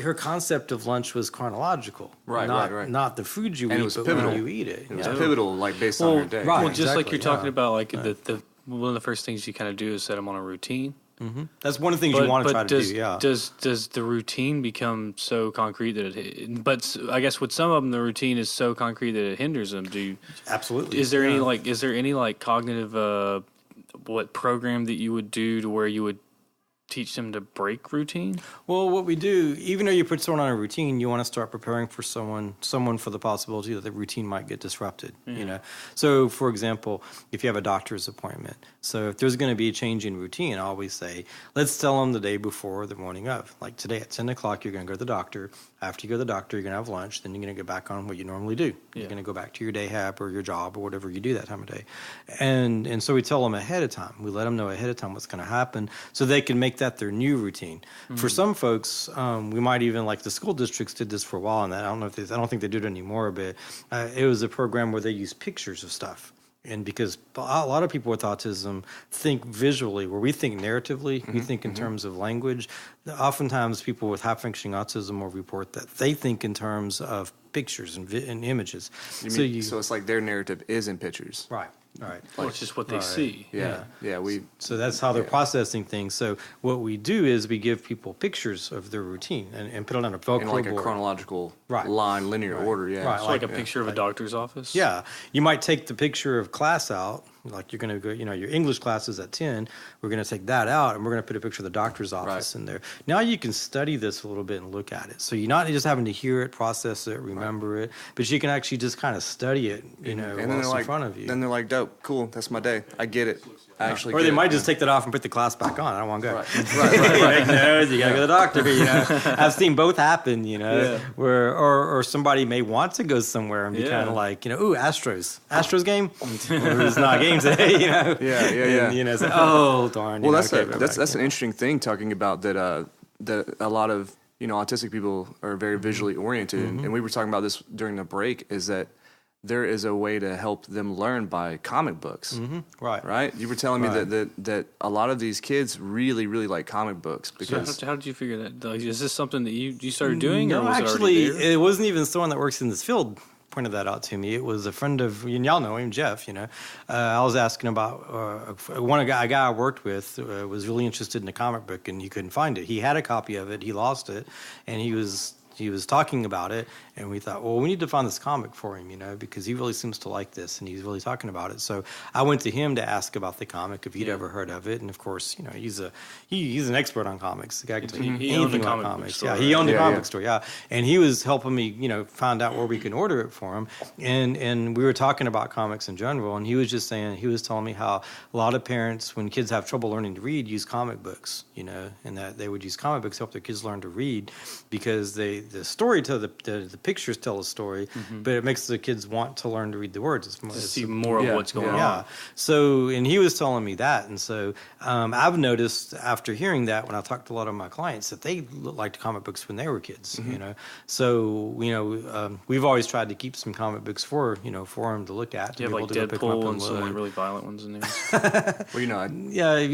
Speaker 1: her concept of lunch was chronological.
Speaker 6: Right.
Speaker 1: Not the food you
Speaker 6: And
Speaker 1: eat,
Speaker 6: it was
Speaker 1: but
Speaker 6: pivotal.
Speaker 1: when you eat it.
Speaker 6: It was pivotal, based on her day.
Speaker 1: right.
Speaker 7: Well, just like
Speaker 1: exactly,
Speaker 7: you're talking
Speaker 1: yeah.
Speaker 7: about, the one of the first things you kind of do is set them on a routine.
Speaker 1: That's one of the things you want to try to do, yeah.
Speaker 7: Does the routine become so concrete that but I guess with some of them, the routine is so concrete that it hinders them.
Speaker 1: Absolutely.
Speaker 7: Is there any cognitive, what program that you would do to where you would teach them to break routine?
Speaker 1: Well, what we do, even though you put someone on a routine, you want to start preparing for someone for the possibility that the routine might get disrupted. You know, so for example, if you have a doctor's appointment, so if there's going to be a change in routine, I always say, let's tell them the day before, the morning of. Like today at 10 o'clock, you're going to go to the doctor. After you go to the doctor, you're going to have lunch. Then you're going to get back on what you normally do. You're going to go back to your day hab or your job or whatever you do that time of day. And so we tell them ahead of time. We let them know ahead of time what's going to happen so they can make that their new routine. For some folks, we might even, like the school districts did this for a while, and I don't think they do it anymore, but it was a program where they use pictures of stuff. And because a lot of people with autism think visually, where we think narratively, we think in terms of language. Oftentimes, people with high-functioning autism will report that they think in terms of pictures and images.
Speaker 6: So it's like their narrative is in pictures.
Speaker 1: Right. Right.
Speaker 7: Or it's just what they see.
Speaker 6: Yeah.
Speaker 1: So that's how they're processing things. So what we do is we give people pictures of their routine and put it on a Velcro
Speaker 6: in like a
Speaker 1: board.
Speaker 6: chronological line, linear order. Yeah.
Speaker 1: Right.
Speaker 7: So like a picture of a doctor's office?
Speaker 1: Yeah. You might take the picture of class out. Like you're going to go, your English class is at 10. We're going to take that out, and we're going to put a picture of the doctor's office in there. Now you can study this a little bit and look at it. So you're not just having to hear it, process it, remember it, but you can actually just kind of study it,
Speaker 6: and
Speaker 1: while
Speaker 6: then
Speaker 1: it's
Speaker 6: like,
Speaker 1: in front of you.
Speaker 6: Then they're like, dope, cool, that's my day. I get it.
Speaker 1: Or they might just take that off and put the class back on. I don't want to go.
Speaker 6: Right.
Speaker 1: No, you got to go to the doctor. I've seen both happen. Where or somebody may want to go somewhere and be kind of like, ooh, Astros game. Or it's not a game today.
Speaker 6: Yeah.
Speaker 1: And, say, oh darn.
Speaker 6: Well, that's an interesting thing, talking about that a lot of autistic people are very visually oriented, and we were talking about this during the break. Is that there is a way to help them learn by comic books. Right. You were telling me that a lot of these kids really, really like comic books. Because
Speaker 7: so how did you figure that? Like, is this something that you started doing?
Speaker 1: No,
Speaker 7: or was
Speaker 1: actually,
Speaker 7: it already there?
Speaker 1: it wasn't even someone that works in this field pointed that out to me. It was a friend of, and y'all know him, Jeff. I was asking about a guy I worked with was really interested in a comic book, and he couldn't find it. He had a copy of it, he lost it, and he was talking about it, and we thought, well, we need to find this comic for him, because he really seems to like this, and he's really talking about it. So I went to him to ask about the comic, if he'd ever heard of it, and of course, he's an expert on comics. The guy can tell you anything about comics. He owned a comic store, and he was helping me, find out where we can order it for him, and we were talking about comics in general, and he was telling me how a lot of parents, when kids have trouble learning to read, use comic books, and that they would use comic books to help their kids learn to read, because the story the pictures tell a story, but it makes the kids want to learn to read the words.
Speaker 7: To see more of what's going on.
Speaker 1: Yeah. So, and he was telling me that, and so I've noticed after hearing that, when I talked to a lot of my clients, that they liked comic books when they were kids. So we've always tried to keep some comic books for them to look at.
Speaker 7: Do you have like Deadpool and some like really violent ones in there?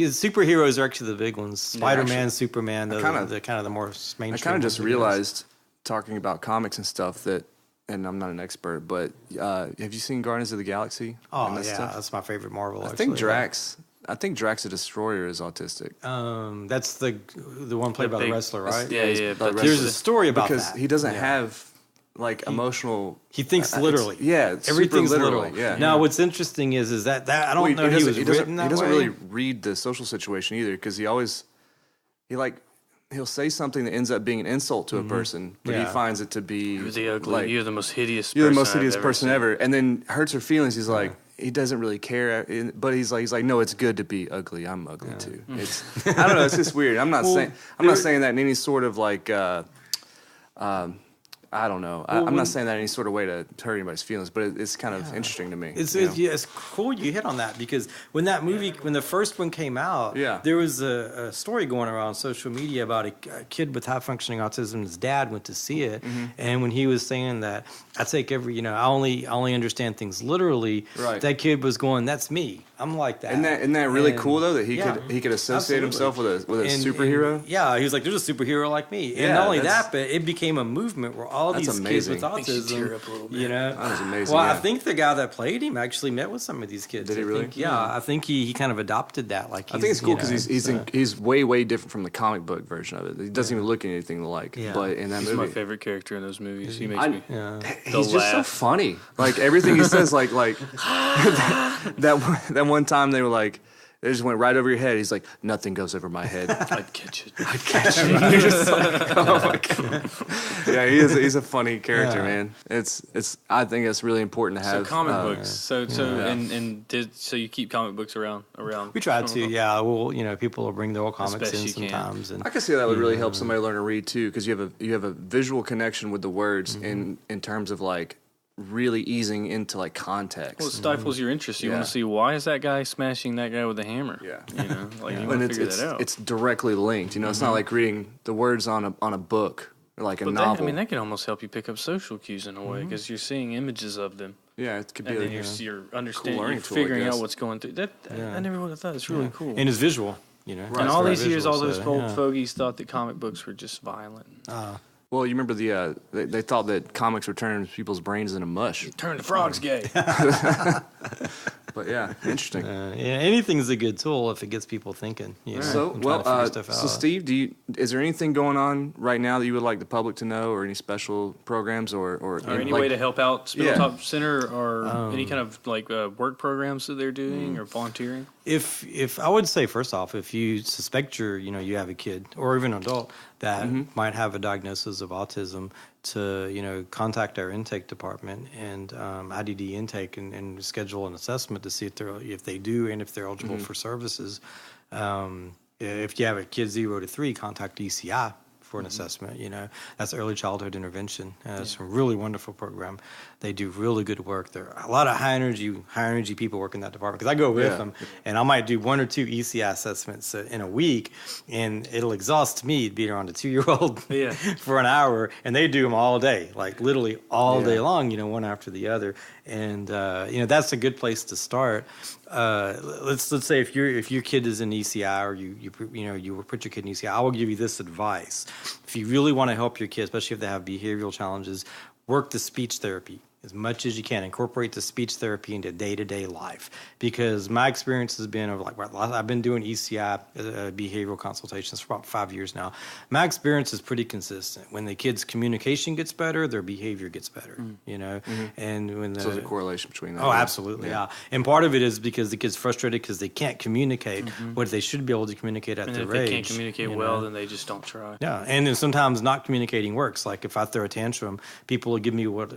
Speaker 1: Superheroes are actually the big ones. Spider-Man, Superman, the more mainstream.
Speaker 6: I kind of just realized, talking about comics and stuff, that, and I'm not an expert, but have you seen Guardians of the Galaxy?
Speaker 1: Oh, that's my favorite Marvel.
Speaker 6: I think Drax the Destroyer is autistic.
Speaker 1: That's the one played by the wrestler, right?
Speaker 7: But
Speaker 1: there's a story about
Speaker 6: because
Speaker 1: that.
Speaker 6: He doesn't have like emotional.
Speaker 1: He thinks literally.
Speaker 6: Everything's
Speaker 1: literal.
Speaker 6: Yeah.
Speaker 1: Now, what's interesting is that I don't know he was written that way.
Speaker 6: He doesn't really read the social situation either, because he'll say something that ends up being an insult to a person, but he finds it to be
Speaker 7: You're the ugly. You're the most hideous.
Speaker 6: You're the most hideous person ever, and then hurts her feelings. He's like, he doesn't really care, but he's like, no, it's good to be ugly. I'm ugly too. It's I don't know. It's just weird. I'm not saying that in any sort of like. I don't know. I'm not saying that in any sort of way to hurt anybody's feelings, but it's kind of interesting to me.
Speaker 1: It's cool you hit on that, because when that movie, when the first one came out, there was a story going around social media about a kid with high-functioning autism. His dad went to see it, and when he was saying that, I take I only understand things literally, that kid was going, that's me. I'm like that.
Speaker 6: Isn't that really cool, though, that he could associate himself with a superhero?
Speaker 1: He was like, there's a superhero like me. And not only that, but it became a movement where all these kids with autism,
Speaker 6: that was amazing.
Speaker 1: Well, I think the guy that played him actually met with some of these kids.
Speaker 6: Did he really?
Speaker 1: I think he kind of adopted that. I
Speaker 6: think it's cool because he's way, way different from the comic book version of it. He doesn't even look anything alike. But in that movie,
Speaker 7: he's my favorite character in those movies. He makes me.
Speaker 6: He's just so funny. Like everything he says, like that one time they were like, They just went right over your head. He's like, nothing goes over my head.
Speaker 7: I'd catch it.
Speaker 6: I'd catch it. You're just like, oh my God. Yeah, he's a funny character, man. I think it's really important to have.
Speaker 7: So comic books. So you keep comic books around.
Speaker 1: We try to, yeah. Well, people will bring their old comics in sometimes. And
Speaker 6: I can see that would really help somebody learn to read too, because you have a visual connection with the words in terms of like really easing into like context.
Speaker 7: Well, it stifles your interest. You want to see, why is that guy smashing that guy with a hammer?
Speaker 6: Yeah.
Speaker 7: You want to figure that out.
Speaker 6: It's directly linked. It's not like reading the words on a book or like a novel.
Speaker 7: That can almost help you pick up social cues in a way, because you're seeing images of them.
Speaker 6: Yeah, it could be.
Speaker 7: And then you're understanding,
Speaker 6: cool
Speaker 7: you're figuring out what's going through. I never would have thought. It's really cool.
Speaker 1: And it's visual,
Speaker 7: And all these years, all those old fogies thought that comic books were just violent.
Speaker 6: Well, you remember they thought that comics were turning people's brains into mush.
Speaker 7: Turn the frogs gay.
Speaker 6: But yeah, interesting.
Speaker 1: Anything's a good tool if it gets people thinking.
Speaker 6: So Steve, is there anything going on right now that you would like the public to know, or any special programs, or
Speaker 7: any way to help out Spindletop Center, or any kind of like work programs that they're doing or volunteering?
Speaker 1: If I would say, first off, if you suspect you have a kid or even an adult that might have a diagnosis of autism, to contact our intake department and IDD intake and schedule an assessment to see if they do and if they're eligible for services. If you have a kid 0 to 3, contact ECI for an assessment. That's early childhood intervention. It's a really wonderful program. They do really good work. There are a lot of high energy people work in that department, because I go with them, and I might do 1 or 2 ECI assessments in a week, and it'll exhaust me being around a 2-year-old for an hour, and they do them all day, like literally all day long, one after the other. And that's a good place to start. Let's say if your kid is in ECI, or you put your kid in ECI, I will give you this advice. If you really want to help your kid, especially if they have behavioral challenges, work the speech therapy as much as you can. Incorporate the speech therapy into day-to-day life, because my experience has been I've been doing ECI behavioral consultations for about 5 years now. My experience is pretty consistent. When the kid's communication gets better, their behavior gets better. And when
Speaker 6: so there's a correlation between that.
Speaker 1: Oh, absolutely, yeah. And part of it is because the kid's frustrated because they can't communicate what they should be able to communicate at their age.
Speaker 7: And if they can't communicate well, then they just don't try.
Speaker 1: Yeah, and then sometimes not communicating works. Like if I throw a tantrum, people will give me what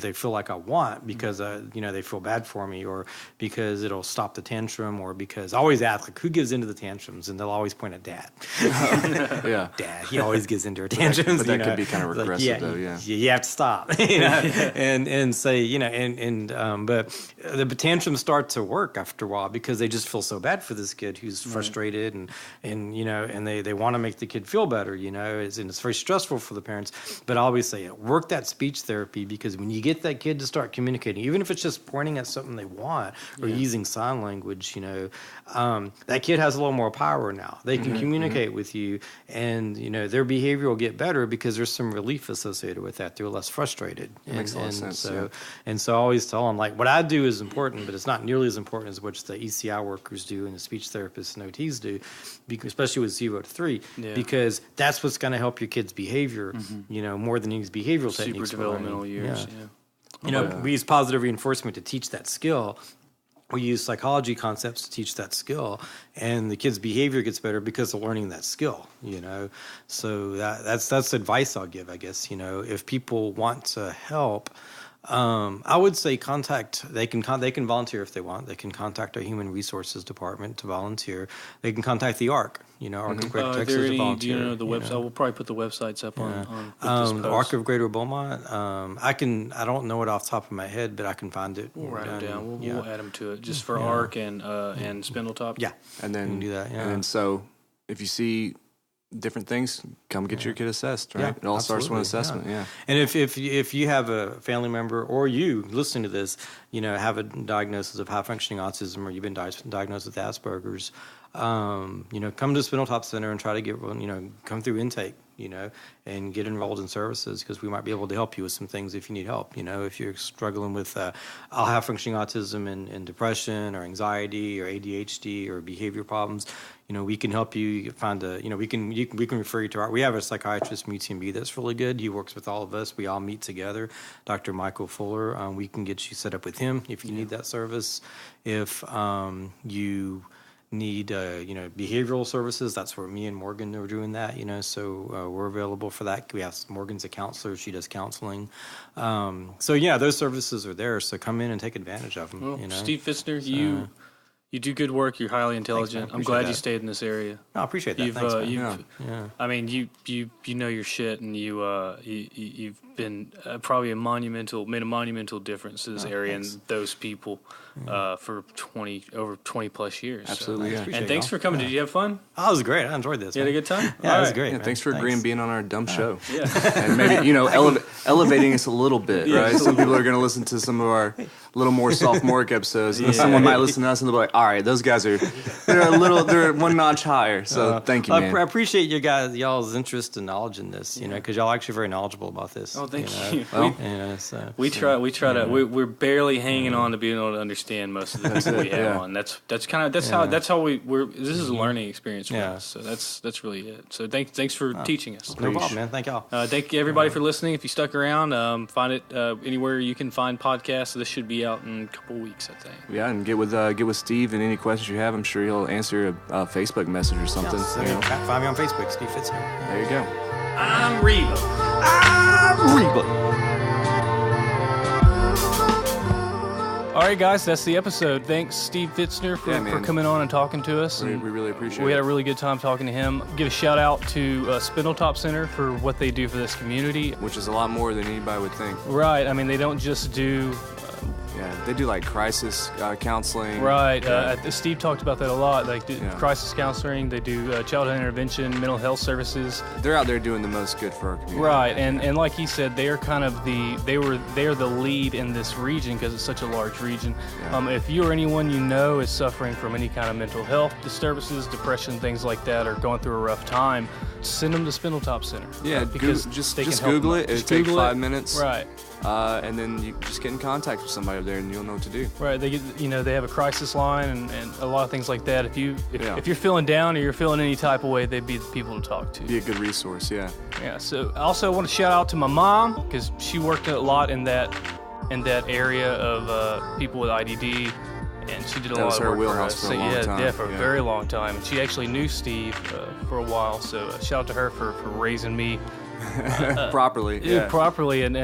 Speaker 1: they feel like I want, because they feel bad for me, or because it'll stop the tantrum, or because I always ask, like, who gives into the tantrums, and they'll always point at Dad. Dad, he always gives into her tantrums.
Speaker 6: But that could be kind of regressive, though. Yeah,
Speaker 1: you have to stop, and say, but the tantrums start to work after a while, because they just feel so bad for this kid who's frustrated, and they want to make the kid feel better, and it's very stressful for the parents. But I always say, work that speech therapy, because when you get that kid to start communicating, even if it's just pointing at something they want or using sign language, that kid has a little more power now. They can communicate with you, and their behavior will get better because there's some relief associated with that. They're less frustrated.
Speaker 6: Makes a lot of sense.
Speaker 1: So I always tell them, like, what I do is important, but it's not nearly as important as what the ECI workers do and the speech therapists and OTs do, especially with 0 to 3, because that's what's going to help your kid's behavior, more than these behavioral techniques.
Speaker 7: Super developmental years.
Speaker 1: We use positive reinforcement to teach that skill. We use psychology concepts to teach that skill, and the kid's behavior gets better because of learning that skill. So that's advice I'll give, I guess. If people want to help, I would say they can volunteer if they want. They can contact our human resources department to volunteer. They can contact the ARC, ARC of Greater Texas to volunteer.
Speaker 7: Do you know the website? We'll probably put the websites up on
Speaker 1: the ARC of Greater Beaumont. I don't know it off the top of my head, but I can find it.
Speaker 7: We'll write them down. We'll add them to it, just for ARC and Spindletop.
Speaker 1: Yeah,
Speaker 6: and then
Speaker 1: do that. Yeah.
Speaker 6: And then so if you see different things, come get your kid assessed, right? It all starts with an assessment,
Speaker 1: And if you have a family member, or you listening to this, have a diagnosis of high functioning autism, or you've been diagnosed with Asperger's, come to Spindletop Center and try to get, come through intake, and get enrolled in services, because we might be able to help you with some things if you need help. If you're struggling with high functioning autism and depression or anxiety or ADHD or behavior problems, we can help you find we can refer you to we have a psychiatrist from UTMB that's really good. He works with all of us. We all meet together. Dr. Michael Fuller, we can get you set up with him if you need that service. If you need behavioral services, that's where me and Morgan are doing that. So we're available for that. We have Morgan's a counselor; she does counseling. So yeah, those services are there. So come in and take advantage of them.
Speaker 7: Well, Steve Fitzner, you do good work. You're highly intelligent.
Speaker 1: Thanks,
Speaker 7: I'm glad you stayed in this area.
Speaker 1: I appreciate that. Thanks, man.
Speaker 7: I mean, you know your shit, and you've been probably made a monumental difference to this area and those people for over 20 plus years.
Speaker 6: Absolutely.
Speaker 7: So. And thanks for coming. Did you have fun?
Speaker 1: Oh, it was great. I enjoyed this.
Speaker 7: You had a good time?
Speaker 1: Yeah, it was great.
Speaker 6: Yeah, thanks for agreeing and being on our dumb show.
Speaker 7: Yeah.
Speaker 6: And maybe, elevating us a little bit, right? Some people are going to listen to some of our little more sophomoric episodes, and someone might listen to us and they'll be like, all right, those guys they're one notch higher. So thank you, man.
Speaker 1: I appreciate y'all's interest and knowledge in this, because y'all are actually very knowledgeable about this.
Speaker 7: Oh, thank you.
Speaker 1: Well,
Speaker 7: we try to. We're barely hanging on to being able to understand most of the things that we have on. That's how we're. This is a learning experience for us. So that's really it. So thanks for teaching us.
Speaker 1: No problem, man. Thank y'all.
Speaker 7: Thank you everybody for listening. If you stuck around, find it anywhere you can find podcasts. This should be out in a couple weeks, I think.
Speaker 6: Yeah, and get with Steve and any questions you have. I'm sure he'll answer a Facebook message or something.
Speaker 1: Find me on Facebook, Steve Fitzner.
Speaker 6: There you go.
Speaker 7: I'm Reba. All right, guys, that's the episode. Thanks, Steve Fitzner, for coming on and talking to us.
Speaker 6: We really appreciate it.
Speaker 7: We had a really good time talking to him. Give a shout out to Spindletop Center for what they do for this community.
Speaker 6: Which is a lot more than anybody would think.
Speaker 7: Right. I mean, they don't just do...
Speaker 6: they do like crisis counseling.
Speaker 7: Right. Steve talked about that a lot. Like crisis counseling. They do childhood intervention, mental health services.
Speaker 6: They're out there doing the most good for our community.
Speaker 7: Right. And like he said, they're kind of they're the lead in this region because it's such a large region. Yeah. If you or anyone you know is suffering from any kind of mental health disturbances, depression, things like that, or going through a rough time, send them to Spindletop Center.
Speaker 6: Yeah.
Speaker 7: Because
Speaker 6: just Google it. It'll take 5 minutes.
Speaker 7: Right.
Speaker 6: And then you just get in contact with somebody up there, and you'll know what to do.
Speaker 7: Right. They have a crisis line and a lot of things like that. If you're feeling down or you're feeling any type of way, they'd be the people to talk to.
Speaker 6: Be a good resource. Yeah.
Speaker 7: Yeah. So I also want to shout out to my mom because she worked a lot in that area of people with IDD, and she did a lot of work for us.
Speaker 6: For a
Speaker 7: very long time. And she actually knew Steve for a while. So shout out to her for raising me.
Speaker 6: Properly,
Speaker 7: and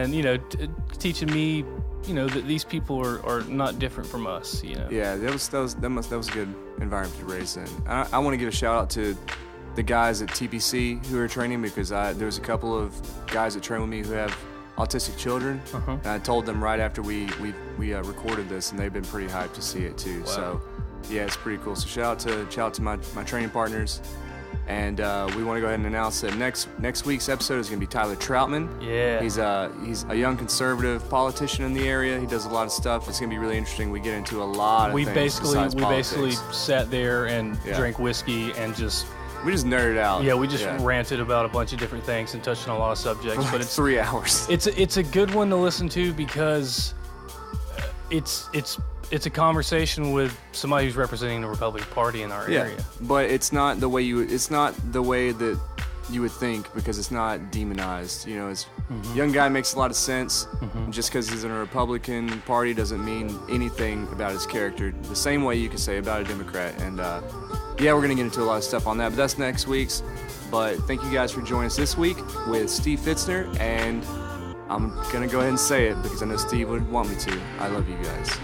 Speaker 7: teaching me, that these people are not different from us,
Speaker 6: Yeah, that was a good environment to raise in. I want to give a shout out to the guys at TPC who are training me because there was a couple of guys that train with me who have autistic children, and I told them right after we recorded this, and they've been pretty hyped to see it too. Wow. So yeah, it's pretty cool. So shout out to my training partners. And we want to go ahead and announce that next week's episode is going to be Tyler Troutman.
Speaker 7: Yeah.
Speaker 6: He's a young conservative politician in the area. He does a lot of stuff. It's going to be really interesting. We get into a lot of things besides politics.
Speaker 7: We basically sat there and drank whiskey and
Speaker 6: we just nerded out.
Speaker 7: Yeah, we just ranted about a bunch of different things and touched on a lot of subjects.
Speaker 6: But it's 3 hours.
Speaker 7: It's a good one to listen to because it's a conversation with somebody who's representing the Republican Party in our area.
Speaker 6: But it's not the way that you would think because it's not demonized. Young guy makes a lot of sense. Mm-hmm. Just because he's in a Republican Party doesn't mean anything about his character. The same way you could say about a Democrat. And we're going to get into a lot of stuff on that, but that's next week's. But thank you guys for joining us this week with Steve Fitzner, and I'm going to go ahead and say it because I know Steve would want me to. I love you guys.